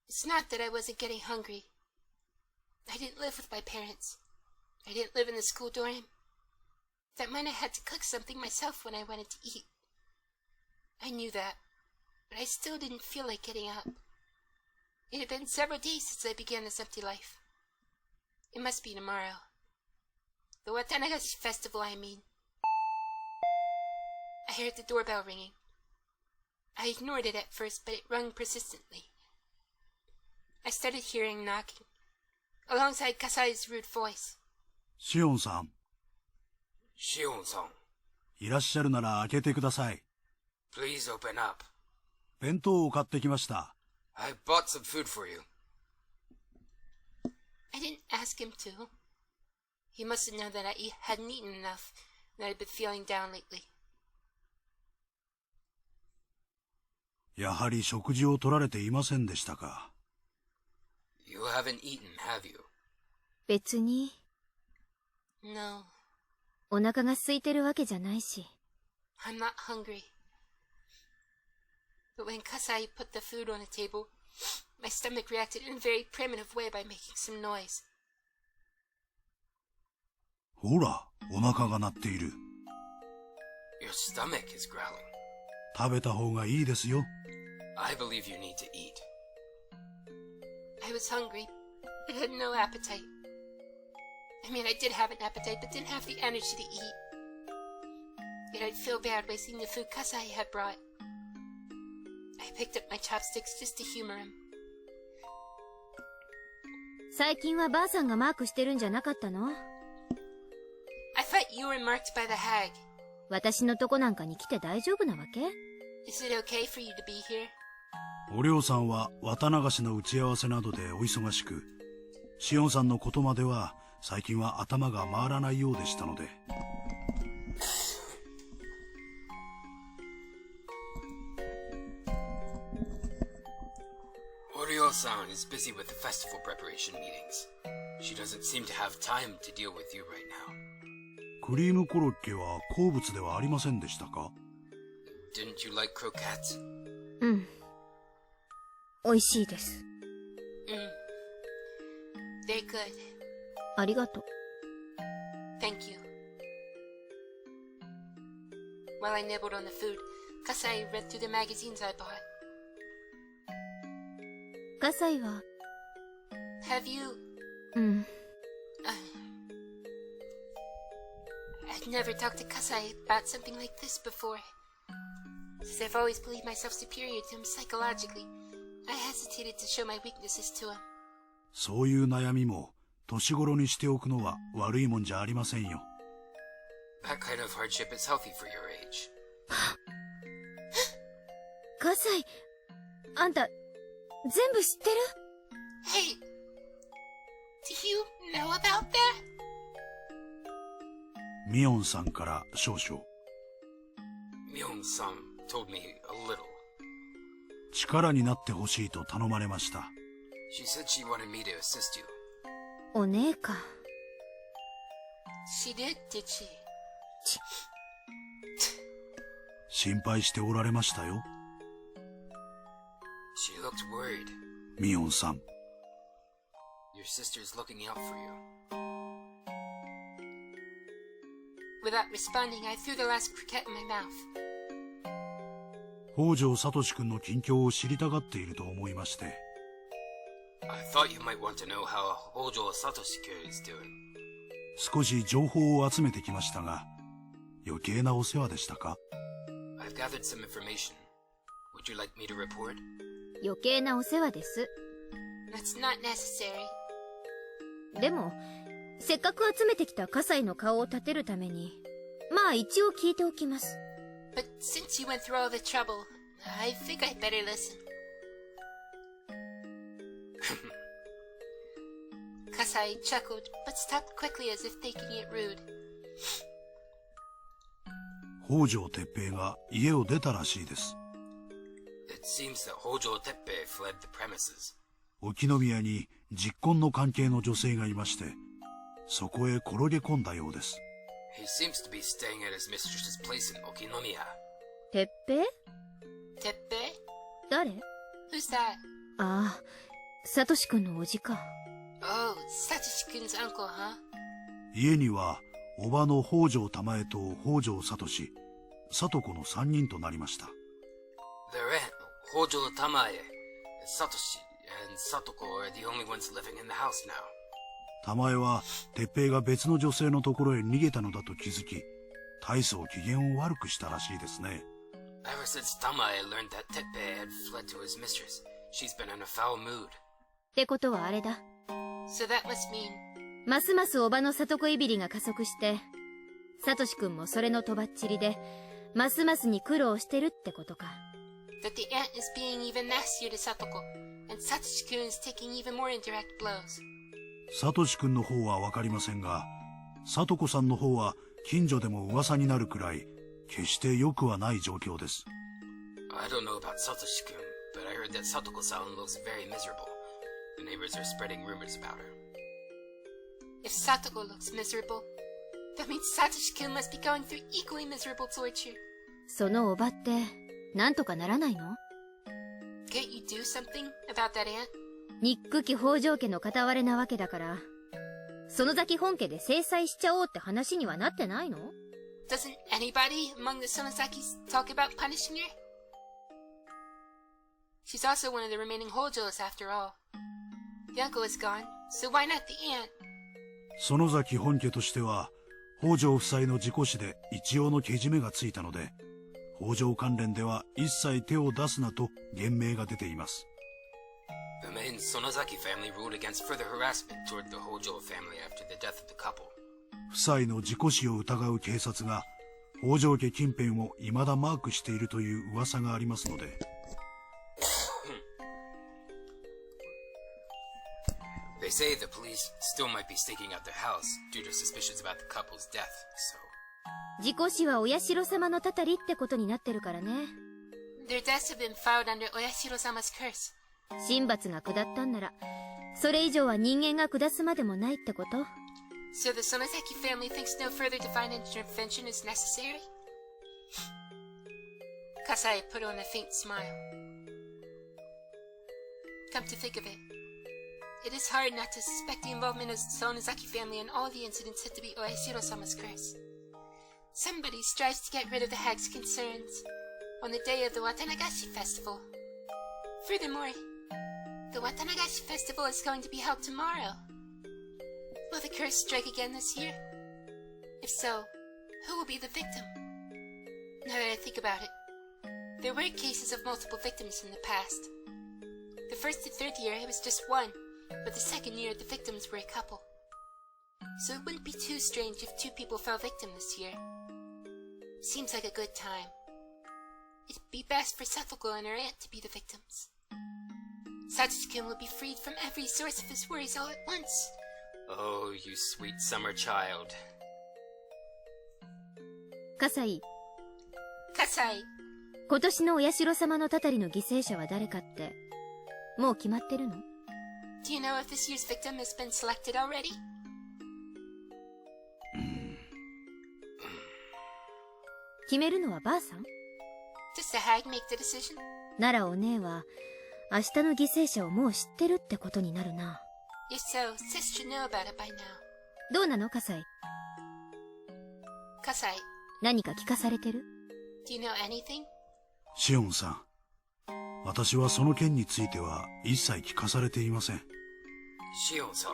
It's not that I wasn't getting hungry. I didn't live with my parents. I didn't live in the school dorm. That meant I had to cook something myself when I wanted to eat. I knew that, but I still didn't feel like getting up. It had been several days since I began this empty life. It must be tomorrow. The Watanagashi festival, I mean. I heard the doorbell ringing. I ignored it at first, but it rung persistently. I started hearing knocking, alongside Kasai's rude voice. シオンさん。シオンさん。いらっしゃるなら開けてください。Please open up. 弁当を買ってきました。I bought some food for you. I didn't ask him to. He must have known that I hadn't eaten enough, and I'd been feeling down lately. やはり食事を取られていませんでしたか。You haven't eaten, have you? 別に。No. お腹が空いてるわけじゃないし。I'm not hungry. But when Kasai put the food on the table, my stomach reacted in a very primitive way by making some noise. ほら、お腹が鳴っている。Your stomach is growling. 食べた方がいいですよ。I believe you need to eat. I was hungry, but had no appetite. I mean, I did have an appetite, but didn't have the energy to eat. Yet I'd feel bad wasting the food Kasai had brought. I picked up my chopsticks just to humor him. 最近はばあさんがマークしてるんじゃなかったの？ I thought you were marked by the hag. 私のとこなんかに来て大丈夫なわけ？ Is it okay for you to be here? おりょうさんは綿流しの打ち合わせなどでお忙しく、シオンさんのことまでは最近は頭が回らないようでしたので。Oryo-san is busy with the festival preparation meetings. She doesn't seem to have time to deal with you right now. クリームコロッケは好物ではありませんでしたか？ Didn't you like croquettes? うん。美味しいです。They're good. ありがとう。Thank you. While I nibbled on the food, Kasai read through the magazines I bought. カサイは。Have you... うん。I'd never talked to Kasai about something like this before. Since I've always believed myself superior to him psychologically, I hesitated to show my weaknesses to him. そういう悩みも年頃にしておくのは悪いもんじゃありませんよ。That kind of hardship is healthy for your age. カサイ、あんた全部知ってる？ Hey, do you know about that? ミオンさんから少々。Mion-san told me a little. 力になってほしいと頼まれました。She said she wanted me to assist you. お姉か。She did she? 心配しておられましたよ。She looked worried. ミオンさん。Your sister's looking out for you. Without responding, I threw the last croquette in my mouth. 北条聡君の近況を知りたがっていると思いまして。I thought you might want to know how Hojo Satoshi-kun is doing. 少し情報を集めてきましたが、余計なお世話でしたか？ I've gathered some information. Would you like me to report? 余計なお世話です。That's not necessary. でも、せっかく集めてきたカサイの顔を立てるために、まあ一応聞いておきます。But since you went through all the trouble, I think I'd better listen. Kasai chuckled, but stopped quickly as if thinking it rude. 北条哲平が家を出たらしいです。It seems that Hojo Teppei fled the premises. 沖宮に実婚の関係の女性がいまして、そこへ転げ込んだようです。He seems to be staying at his mistress's place in Okinomiya. 哲平？ Teppei? 誰？ Who's that? ああ、サトシ君のおじか。Oh, Satoshi-kun's uncle, huh? 家には、叔母の北条玉江と北条聡、聡子の3人となりました。Their aunt, Hojo Tamae, Satoshi, and Satoko are the only ones living in the house now. 玉江は、哲平が別の女性のところへ逃げたのだと気づき、大層機嫌を悪くしたらしいですね。Ever since Tamae learned that Teppei had fled to his mistress, she's been in a foul mood. ってことはあれだ。So that must mean... ますます叔母の里子いびりが加速して、サトシ君もそれのとばっちりで、ますますに苦労してるってことか。that the aunt is being even nastier to Satoko, and Satoshi-kun is taking even more indirect blows. サトシ君の方はわかりませんが、サトコさんの方は近所でも噂になるくらい決して良くはない状況です。I don't know about Satoshi-kun, but I heard that Satoko-san looks very miserable. The neighbors are spreading rumors about her. If Satoko looks miserable, that means Satoshi-kun must be going through equally miserable torture. そのおばってなんとかならないの？ Can't you do something about that aunt? 憎き北条家の片割れなわけだから、園崎本家で制裁しちゃおうって話にはなってないの？ Doesn't anybody among the Sonozakis talk about punishing her? She's also one of the remaining Hojos after all. The uncle is gone, so why not the aunt? 園崎本家としては、北条夫妻の事故死で一応のけじめがついたので、北条関連では一切手を出すなと厳命が出ています。The main Sonozaki family ruled against further harassment toward the Hojo family after the death of the couple. 夫妻の事故死を疑う警察が、北条家近辺を未だマークしているという噂がありますので。They say the police still might be staking out the house due to suspicions about the couple's death, so... 事故死はお社様のたたりってことになってるからね。Their deaths have been filed under Oyashiro-sama's curse. 神罰が下ったんなら、それ以上は人間が下すまでもないってこと？ So the Sonozaki family thinks no further divine intervention is necessary? Kasai put on a faint smile. Come to think of it, it is hard not to suspect the involvement of the Sonozaki family in all the incidents said to be Oyashiro-sama's curse. Somebody strives to get rid of the hag's concerns on the day of the Watanagashi festival. Furthermore, the Watanagashi festival is going to be held tomorrow. Will the curse strike again this year? If so, who will be the victim? Now that I think about it, there were cases of multiple victims in the past. The first and third year it was just one, but the second year the victims were a couple. So it wouldn't be too strange if two people fell victim this year. Seems like a good time. It'd be best for Satoko and her aunt to be the victims. Satoshi-kun will be freed from every source of his worries all at once. Oh, you sweet summer child. 葛西、Kasai, 今年のお社様のたたりの犠牲者は誰かって、もう決まってるの？ do you know if this year's victim has been selected already? 決めるのはばあさん？ Does the hag make the decision? ならお姉は、明日の犠牲者をもう知ってるってことになるな。If so, sis should know about it by now. どうなの、葛西？ Kasai, 何か聞かされてる？ do you know anything? シオンさん、私はその件については一切聞かされていません。Shion-san,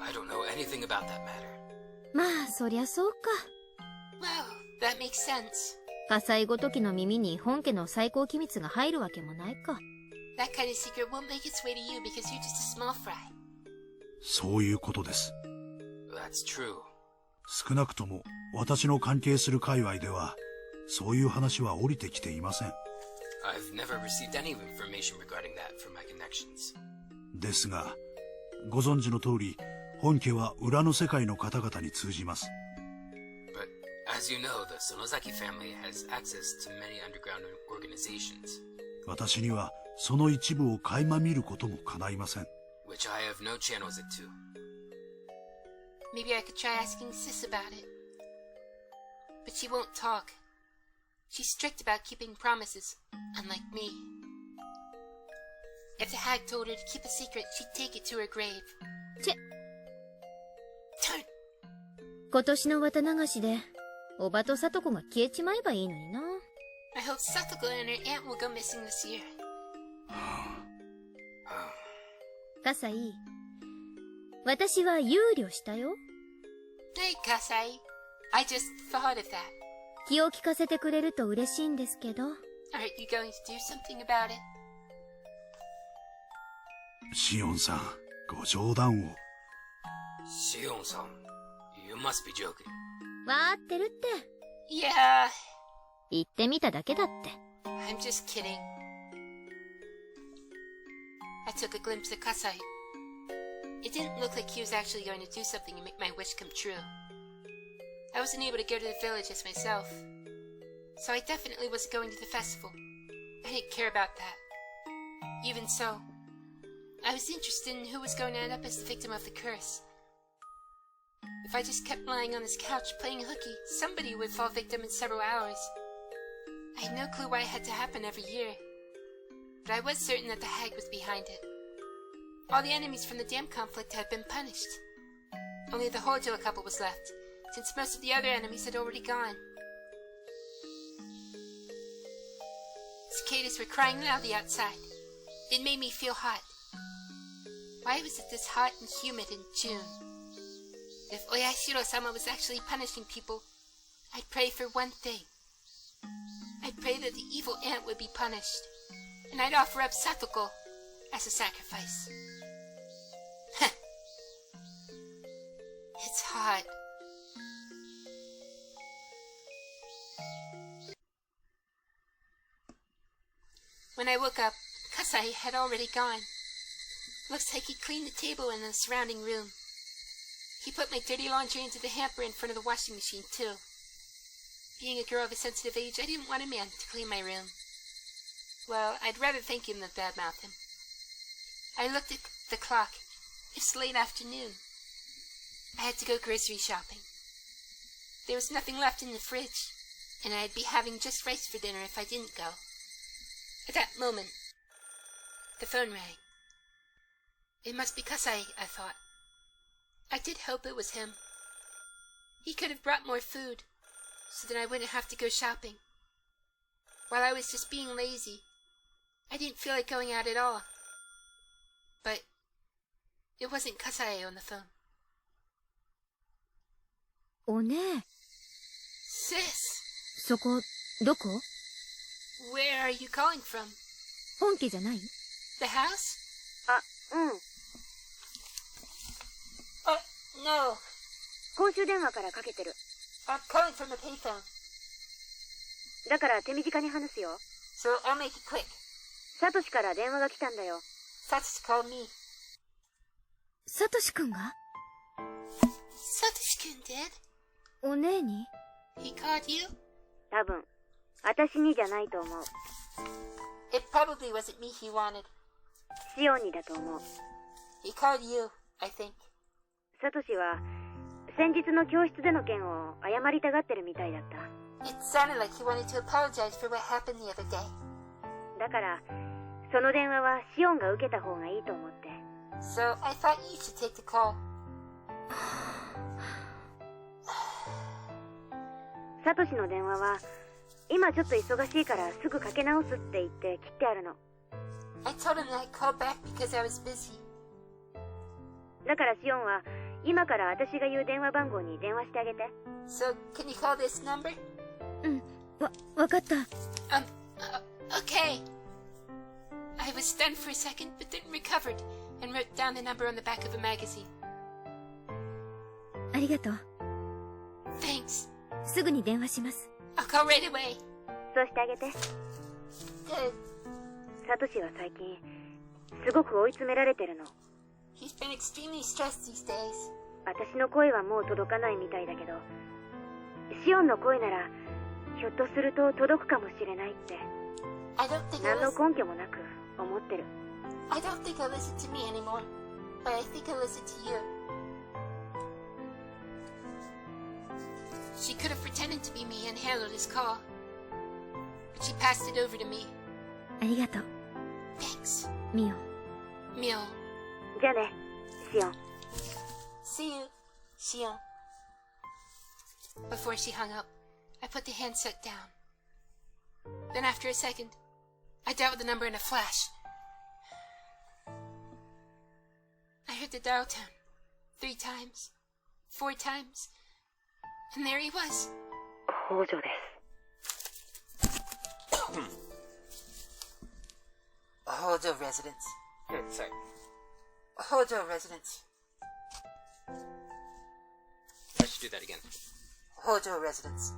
I don't know anything about that matter. まあ、そりゃそうか。Well, that makes sense. 火災ごときの耳に本家の最高機密が入るわけもないか。That kind of secret won't make its way to you because you're just a small fry. そういうことです。That's true. 少なくとも私の関係する界隈では、そういう話は降りてきていません。I've never received any information regarding that from my connections. ですが、ご存知の通り、本家は裏の世界の方々に通じます。But as you know, the Sonozaki family has access to many underground organizations. 私にはその一部を垣間見ることも叶いません。Which I have no channels into. Maybe I could try asking sis about it. But she won't talk. She's strict about keeping promises, unlike me. If the hag told her to keep a secret, she'd take it to her grave. チェ。 Turn! 今年の綿流しで、おばとさとこが消えちまえばいいのにな。I hope Satoko and her aunt will go missing this year. 葛西、私は憂慮したよ。Hey, Kasai. I just thought of that. 気を利かせてくれると嬉しいんですけど。Aren't you going to do something about it? シオンさん、ご冗談を。Shion-san, you must be joking. わーってるって。Yeah. 言ってみただけだって。I'm just kidding. I took a glimpse of Kasai. It didn't look like he was actually going to do something to make my wish come true. I wasn't able to go to the village as myself, so I definitely wasn't going to the festival. I didn't care about that. Even so, I was interested in who was going to end up as the victim of the curse. If I just kept lying on this couch playing hooky, somebody would fall victim in several hours. I had no clue why it had to happen every year, but I was certain that the hag was behind it. All the enemies from the dam conflict had been punished. Only the Hojo couple was left, since most of the other enemies had already gone. Cicadas were crying loudly outside. It made me feel hot. Why was it this hot and humid in June? If Oyashiro-sama was actually punishing people, I'd pray for one thing. I'd pray that the evil ant would be punished, and I'd offer up Satoko as a sacrifice. It's hot. When I woke up, Kasai had already gone. Looks like he cleaned the table in the surrounding room. He put my dirty laundry into the hamper in front of the washing machine, too. Being a girl of a sensitive age, I didn't want a man to clean my room. Well, I'd rather thank him than badmouth him. I looked at the clock. It's late afternoon. I had to go grocery shopping. There was nothing left in the fridge, and I'd be having just rice for dinner if I didn't go. At that moment, the phone rang. It must be Kasai, I thought. I did hope it was him. He could have brought more food, so that I wouldn't have to go shopping. While I was just being lazy, I didn't feel like going out at all. But it wasn't Kasai on the phone. Onee. Sis! そこ、どこ? Where are you calling from? 本家じゃない? The house? あ、うん。No. 公衆電話からかけてる。I'm calling from a payphone. だから手短に話すよ。So I'll make it quick. サトシから電話が来たんだよ。Satoshi called me. サトシ君が? Satoshi-kun did? お姉に? He called you? 多分、私にじゃないと思う。It probably wasn't me he wanted. シオンにだと思う。He called you, I think. サトシは、先日の教室での件を謝りたがってるみたいだった。It sounded like he wanted to apologize for what happened the other day. だから、その電話はシオンが受けた方がいいと思って。So I thought you should take the call. サトシの電話は、今ちょっと忙しいからすぐかけ直すって言って切ってあるの。I told him that I'd call back because I was busy. だからシオンは、今から私が言う電話番号に電話してあげて。So, can you call this number? うん、わかった。Okay. I was stunned for a second, but then recovered and wrote down the number on the back of a magazine. ありがとう。Thanks. すぐに電話します。I'll call right away. そうしてあげて。Good. サトシは最近、すごく追い詰められてるの。He's been extremely stressed these days. 私の声はもう届かないみたいだけど、シオンの声なら、ひょっとすると届くかもしれないって、I don't think 何の根拠もなく思ってる。I don't think he'll listen to me anymore, but I think he'll listen to you. She could have pretended to be me and handled his call, but she passed it over to me. ありがとう。Thanks. ミオ。Mio. じゃあね、シオン。See you, Shion. Before she hung up, I put the handset down. Then after a second, I dialed the number in a flash. I heard the dial tone 3 times, 4 times, and there he was. 北条です。Hojo residence. Sorry. Hojo residence. I should do that again. Hojo residence.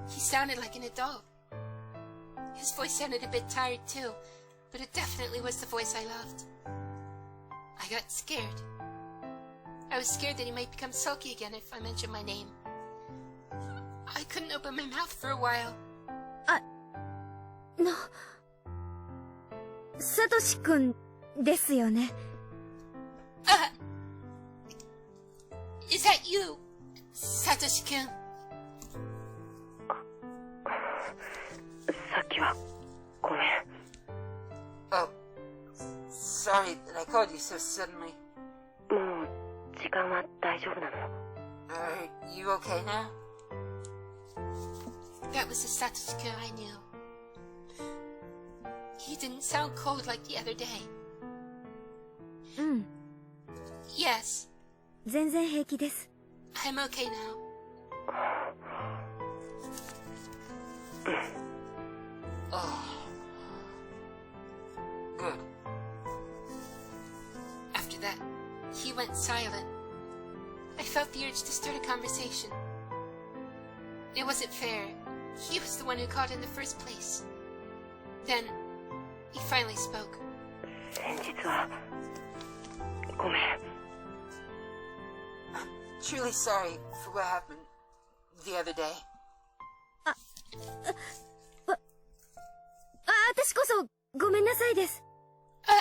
He sounded like an adult. His voice sounded a bit tired too, but it definitely was the voice I loved. I got scared. I was scared that he might become sulky again if I mentioned my name. I couldn't open my mouth for a while. サトシくんですよね。Is that you, Satoshi-kun? さっきはごめん。 Oh, sorry that I called you so suddenly. もう時間は大丈夫なの？ Are you okay now? That was the Satoshi-kun I knew. He didn't sound cold like the other day. うん、 Yes, 全然平気です。 I'm okay now. Oh. Good. After that, he went silent. I felt the urge to start a conversation. It wasn't fair. He was the one who called in the first place. Then, he finally spoke. 先日はごめん。 I'm truly sorry for what happened the other day. 私こそごめんなさいです。I'm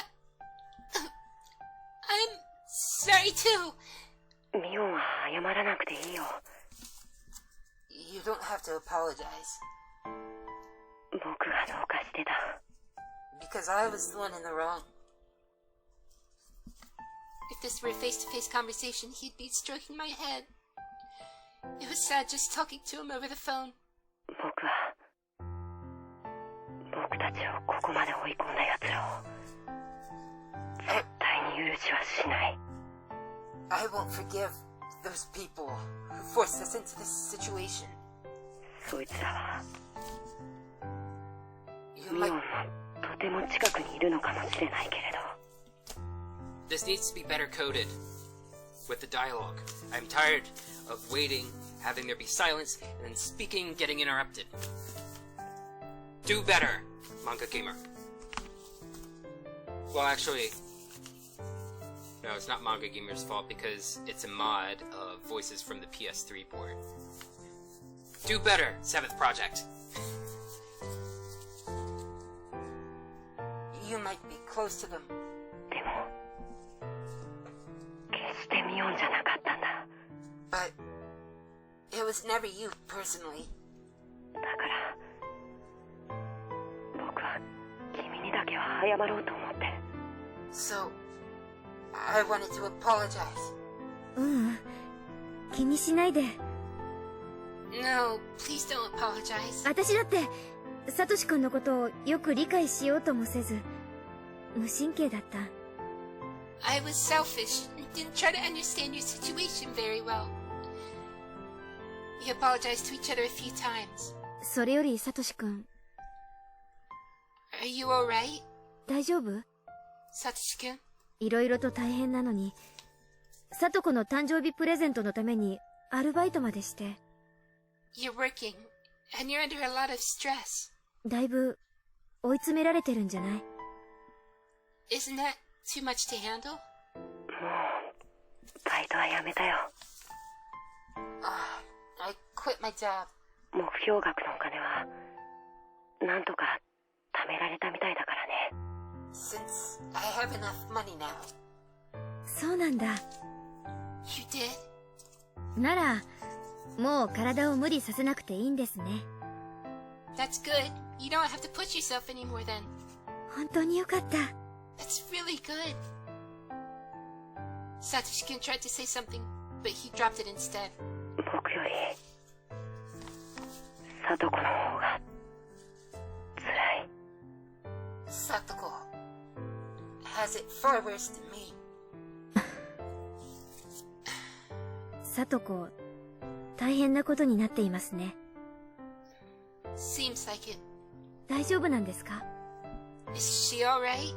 sorry too. ミオンは謝らなくていいよ。 You don't have to apologize. 僕がどうかしてた。 Because I was the one in the wrong. If this were a face-to-face conversation, he'd be stroking my head. It was sad just talking to him over the phone. 僕は僕たちをここまで追い込んだ奴らを絶対に許しはしない。 I won't forgive those people who forced us into this situation. そいつらは You ミオン might... のとても近くにいるのかもしれないけれど。 This needs to be better coded with the dialogue. I'm tired of waiting, having there be silence, and then speaking getting interrupted. Do better, manga gamer. Well, actually, no, it's not manga gamer's fault because it's a mod of voices from the PS3 port. Do better, 7th Project. You might be close to them. でも決してミオンじゃなかったんだ。 But it was never you personally. だから僕は君にだけは謝ろうと思って。 So, I wanted to apologize. ううん、気にしないで。 No, please don't apologize. 私だってサトシ君のことをよく理解しようともせず無神経だった。 I was selfish and didn't try to understand your situation very well. We apologized to each other a few times. それよりサトシ君 Are you alright, 大丈夫？ Satoshi-kun? いろいろと大変なのにサトコの誕生日プレゼントのためにアルバイトまでして。 You're working, and you're under a lot of stress. だいぶ追い詰められてるんじゃない？ Isn't that too much to handle? もうバイトはやめたよ。 I quit my job. 目標額のお金はなんとか貯められたみたいだからね。 Since I have enough money now. そうなんだ。 You did? ならもう体を無理させなくていいんですね。 That's good. You don't have to push yourself anymore then. 本当によかった。 That's really good. Satoshi-kun tried to say something, but he dropped it instead. 僕よりサトコの方が辛い。 Satoko has it far worse than me. サトコ大変なことになっていますね。 Seems like it. 大丈夫なんですか？ Is she alright?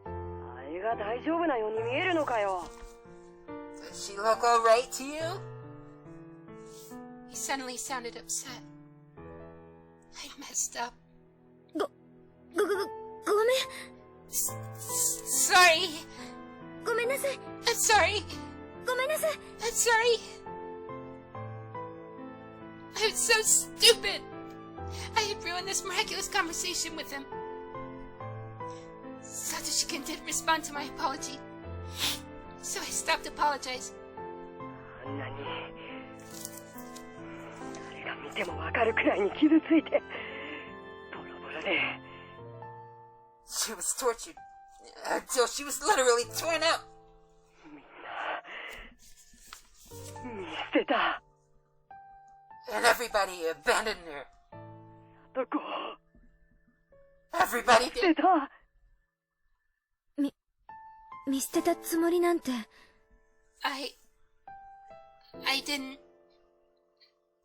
あれが大丈夫なように見えるのかよ。 Does she look alright to you? He suddenly sounded upset. I messed up. ごめん。Sorry. ごめんなさい。I'm sorry. ごめんなさい。I'm sorry. I was so stupid. I had ruined this miraculous conversation with him. Satoshi-kun didn't respond to my apology, so I stopped apologizing. あんなに誰が見てもわかるくらいに傷ついてボロボロで She was tortured until she was literally torn out. みんな見捨てた And everybody abandoned her. どこ Everybody 捨て did. た見捨てたつもりなんて。I didn't.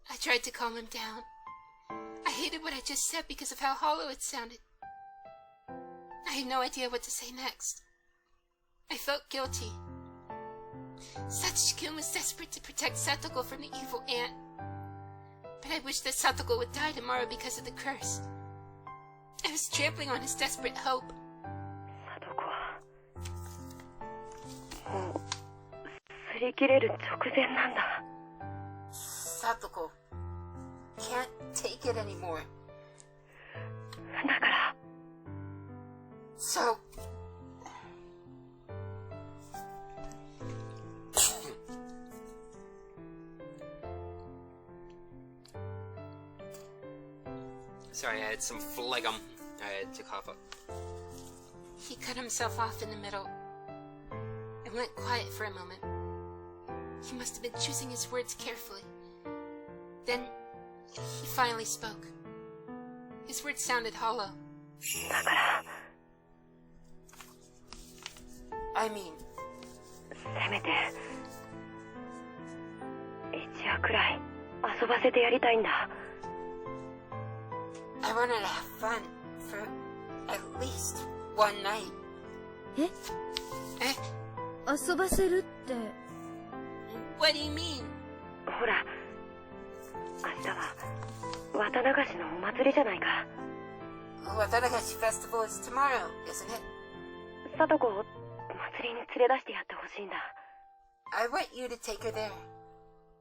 I tried to calm him down. I hated what I just said because of how hollow it sounded. I had no idea what to say next. I felt guilty. Satoshi-kun was desperate to protect Satoko from the evil ant. But I wished that Satoko would die tomorrow because of the curse. I was trampling on his desperate hope. 里子はもう擦り切れる直前なんだ Satoko can't take it anymore. だから So Sorry, I had some phlegm. I had to cough up. He cut himself off in the middle. I went quiet for a moment. He must have been choosing his words carefully. Then, he finally spoke. His words sounded hollow. だから I mean, せめて一夜くらい遊ばせてやりたいんだ I wanted to have fun for at least one night. え Eh? 遊ばせるって。 What do you mean? ほら明日は綿流しのお祭りじゃないか Watanagashi Festival is tomorrow, isn't it? 里子を祭りに連れ出してやってほしいんだ I want you to take her there.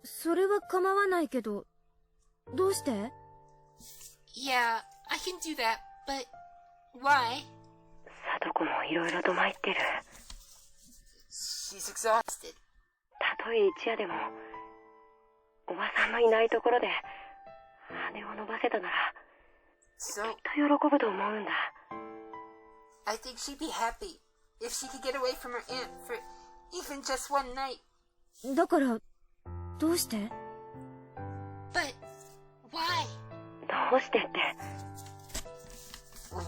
それは構わないけど、どうして？ Yeah, I can do that, but why? 里子もいろいろと参ってる She's exhausted. たとえ一夜でもおばさんのいないところで羽を伸ばせたなら So きっと喜ぶと思うんだ I think she'd be happy if she could get away from her aunt for even just one night. だから、どうして？ But why? どうしてって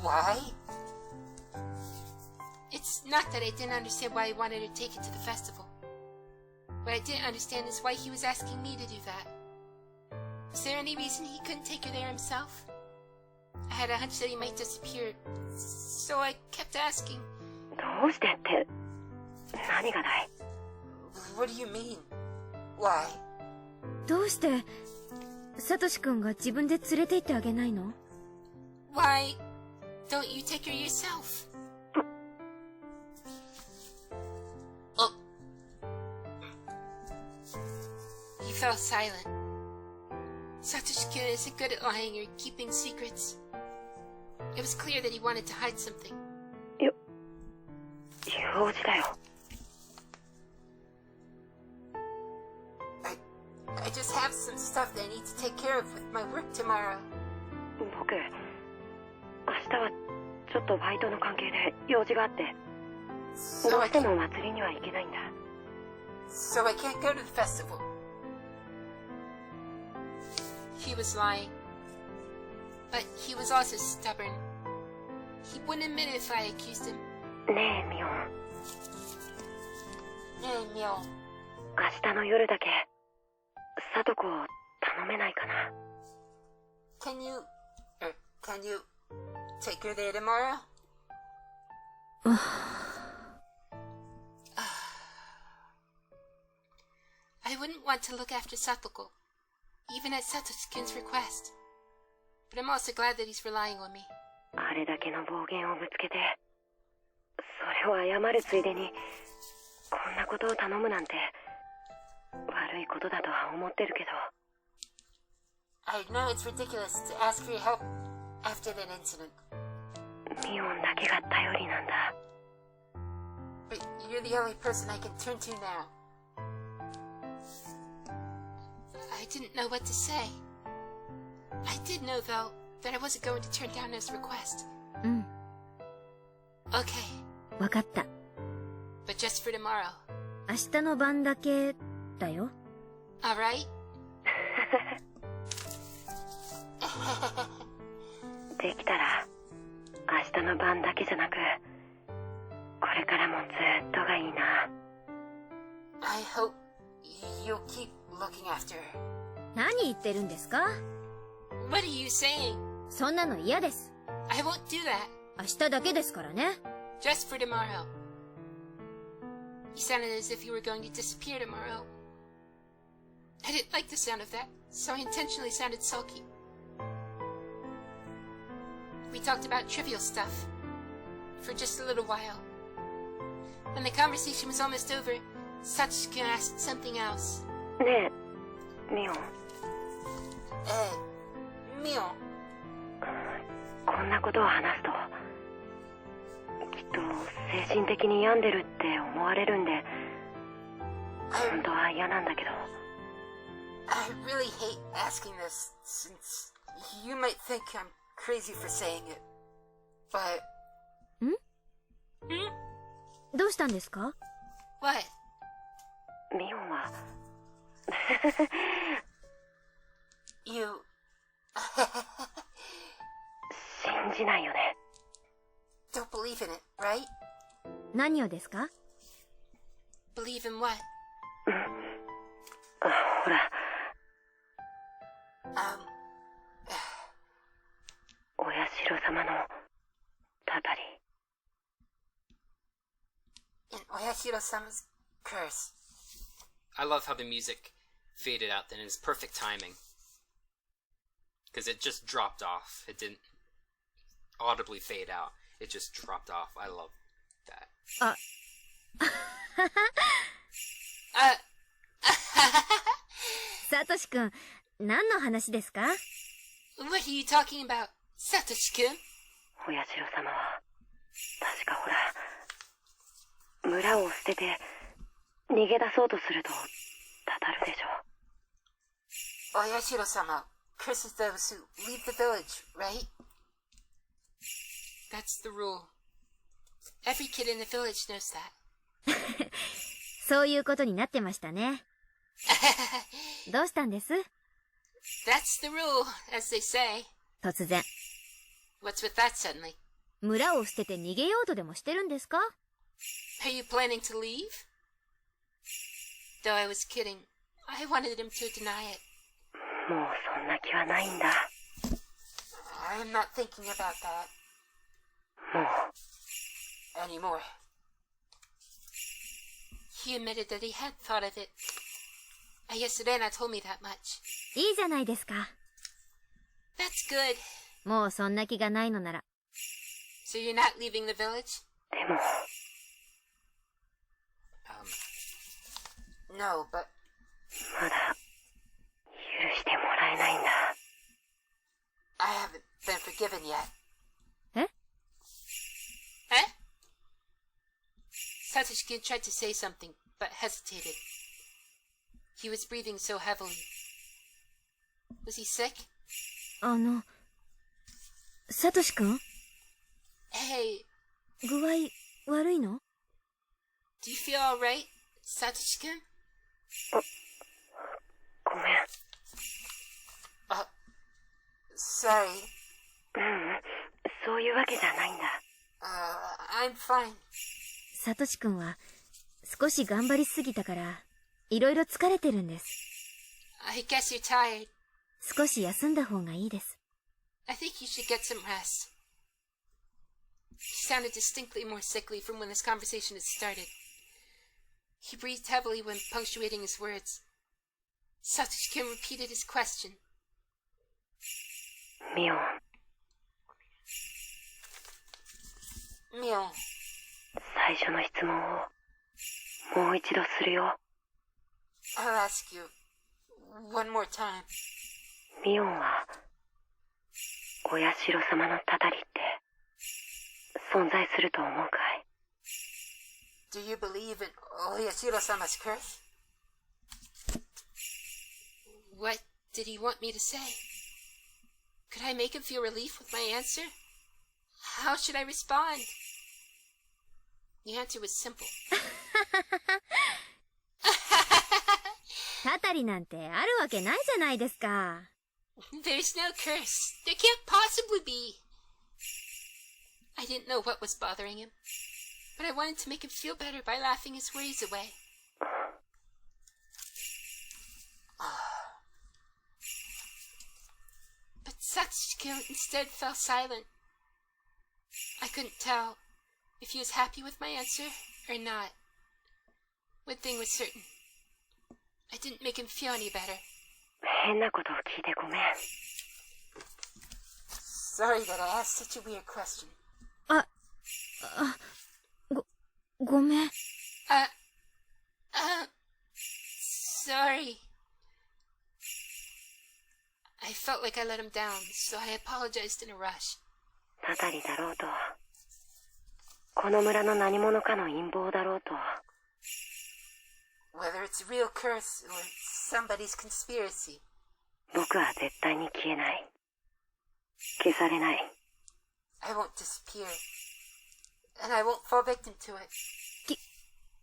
Why? It's not that I didn't understand why he wanted to take it to the festival. What I didn't understand is why he was asking me to do that. Was there any reason he couldn't take her there himself? I had a hunch that he might disappear, so I kept asking. どうしてって何がだい What do you mean? Why? どうして、サトシ君が自分で連れて行ってあげないの？ Why don't you take her yourself? He fell silent. Satoshi-kun isn't good at lying or keeping secrets. It was clear that he wanted to hide something. 用事だよ I just have some stuff that I need to take care of with my work tomorrow. 僕明日はちょっとバイトの関係で用事があって So どう I しても can't, お祭りには行けないんだ so I can't go to the festival. He was lying. But he was also stubborn. He wouldn't admit it if I accused him. ねえミオン Hey, Mio. 明日の夜だけ里子を頼めないかな Can you take her there tomorrow? I wouldn't want to look after Satoko, even at Satoshi-kun's request. But I'm also glad that he's relying on me. あれだけの暴言をぶつけて、それを謝るついでにこんなことを頼むなんて悪いことだとは思ってるけど。 I know it's ridiculous to ask for your help after that incident. ミオンだけが頼りなんだ。 But you're the only person I can turn to now. I didn't know what to say. I did know, though, that I wasn't going to turn down his request. うん、 Okay, わかった。 but just for tomorrow. 明日の晩だけだよ。Alright? できたら明日の晩だけじゃなく、これからもずっとがいいな。 I hope you'll keep looking after her. 何言ってるんですか？ What are you saying? そんなの嫌です。 I won't do that. 明日だけですからね。 Just for tomorrow. You sounded as if you were going to disappear tomorrow. I didn't like the sound of that, so I intentionally sounded sulky. We talked about trivial stuff for just a little while. When the conversation was almost over, Satoshi-kun asked something else. ねえ、ミオン。Mio. こんなことを話すと、きっと精神的に病んでるって思われるんで、本当は嫌なんだけど。 I really hate asking this, since you might think I'm crazy for saying it. But... どうしたんですか？ What? ミオンはYou... 信じないよね。 don't believe in it, right? 何をですか？ Believe in what? ほら、お社様のたたり。 In Oyashiro-sama's curse. I love how the music faded out then. It was perfect timing. Because it just dropped off. It didn't audibly fade out. It just dropped off. I love that. サトシ君、何の話ですか？ What are you talking about, Satoshi-kun? お社様は、確かほら、村を捨てて逃げ出そうとするとたたるでしょ。 Oyashiro-sama curses those who leave the village, right? That's the rule. Every kid in the village knows that. そういうことになってましたね。どうしたんです？ That's the rule, as they say. 突然。 What's with that suddenly? 村を捨てて逃げようとでもしてるんですか？ Are you planning to leave? Though I was kidding, I wanted him to deny it. もうそんな気はないんだ。 I'm not thinking about that もう。 anymore. He admitted that he had thought of it. I guess Rena told me that much. いいじゃないですか。 That's good. もうそんな気がないのなら。 So you're not leaving the village? でも、 No, but まだ許してもらえないんだ。 I haven't been forgiven yet. え？ Huh? Satoshi-kun tried to say something, but hesitated. He was breathing so heavily. Was he sick? サトシ君？ Hey, 具合悪いの？ do you feel alright, Satoshi-kun? ごめん。 Sorry. そういうわけじゃないんだ。 I'm fine. サトシ君は少し頑張りすぎたからいろいろ疲れてるんです。 I guess you're tired. 少し休んだ方がいいです。 I think you should get some rest. He sounded distinctly more sickly from when this conversation had started. He breathed heavily when punctuating his words. Satoshi-kun repeated his question. ミオン。ミオン。最初の質問をもう一度するよ。I'll ask you one more time. ミオンはお社様のたたりって存在すると思うかい？ Do you believe in Oyashiro-sama's curse? What did he want me to say? Could I make him feel relief with my answer? How should I respond? The answer was simple. たたりなんてあるわけないじゃないですか。There's no curse. There can't possibly be. I didn't know what was bothering him, but I wanted to make him feel better by laughing his worries away. But Satoshi-kun instead fell silent. I couldn't tell if he was happy with my answer or not. One thing was certain. I didn't make him feel any better. 変なことを聞いてごめん。Sorry that I asked such a weird question. ごめん。Sorry. I felt like I let him down, so I apologized in a rush. たたりだろうと、この村の何者かの陰謀だろうと。Whether it's a real curse or somebody's conspiracy. 僕は絶対に消えない。消されない。I won't disappear. And I won't fall victim to it.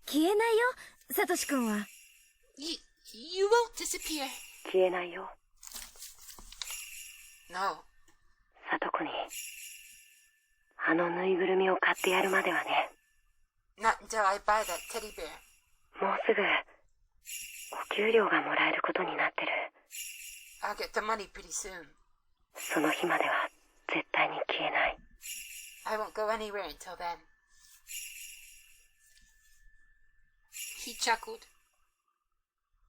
消えないよ、サトシ君は。You won't disappear. 消えないよ。No. サトコに、あのぬいぐるみを買ってやるまではね。Not until I buy that teddy bear. もうすぐ、お給料がもらえることになってる。I'll get the money pretty soon. その日までは絶対に消えない。I won't go anywhere until then. He chuckled.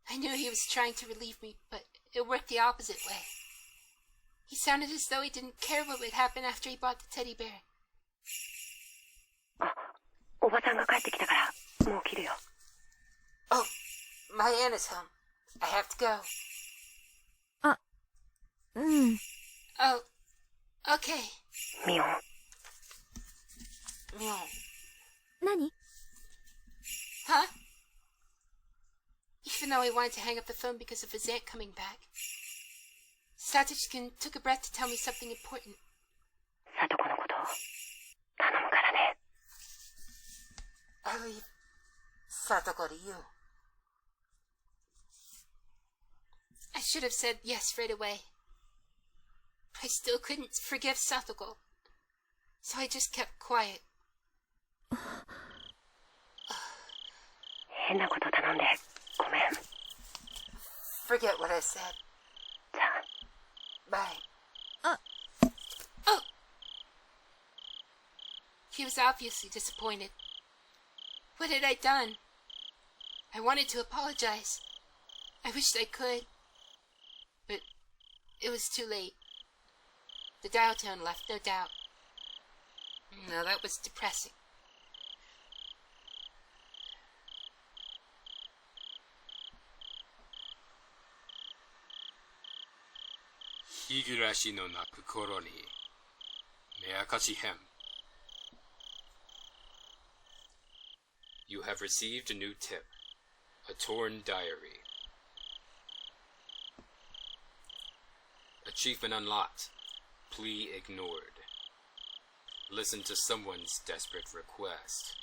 I knew he was trying to relieve me, but it worked the opposite way. He sounded as though he didn't care what would happen after he bought the teddy bear. あ、おばさんが帰ってきたから、もう切るよ。Oh, my Anna's home. I have to go. うん。Oh, okay. ミオン。ミオン。何？ Huh? Even though I wanted to hang up the phone because of his aunt coming back, Satoshi-kun took a breath to tell me something important. サトコのことを頼むからね。I leave Satoko to you. I should have said yes right away. I still couldn't forgive Satoko, so I just kept quiet. 変なこと頼んでごめん。 Forget what I said. じゃあ。 Bye. Oh! He was obviously disappointed. What had I done? I wanted to apologize. I wished I could. But it was too late. The dial tone left no doubt. No, that was depressing. Higurashi no Naku Koro ni Meakashi-hen. You have received a new tip. A torn diary. Achievement unlocked. Plea ignored. Listen to someone's desperate request.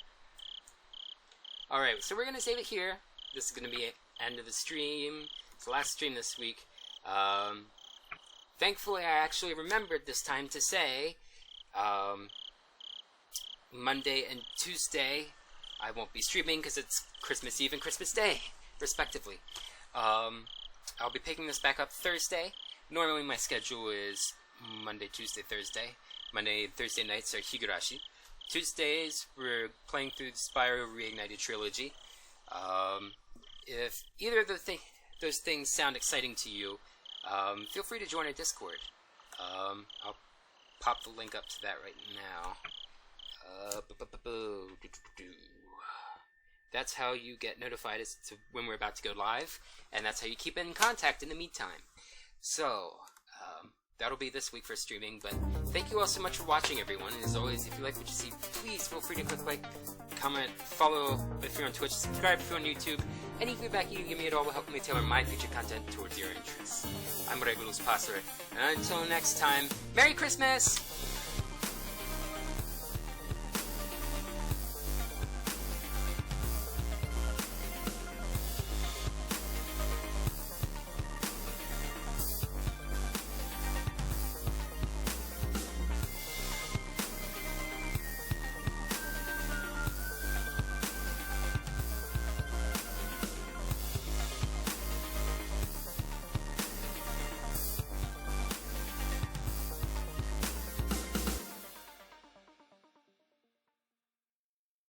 Alright, so we're going to save it here. This is going to be end of the stream. It's the last stream this week. Thankfully, I actually remembered this time to say Monday and Tuesday I won't be streaming because it's Christmas Eve and Christmas Day, respectively. I'll be picking this back up Thursday. Normally my schedule is Monday, Tuesday, Thursday. Monday and Thursday nights are Higurashi. Tuesdays, we're playing through the Spyro Reignited Trilogy. If either of those things sound exciting to you, feel free to join our Discord. I'll pop the link up to that right now. That's how you get notified as to when we're about to go live, and that's how you keep in contact in the meantime. So, that'll be this week for streaming, but thank you all so much for watching, everyone. And as always, if you like what you see, please feel free to click like, comment, follow if you're on Twitch, subscribe if you're on YouTube. Any feedback you can give me at all will help me tailor my future content towards your interests. I'm Regulus Passer, and until next time, Merry Christmas!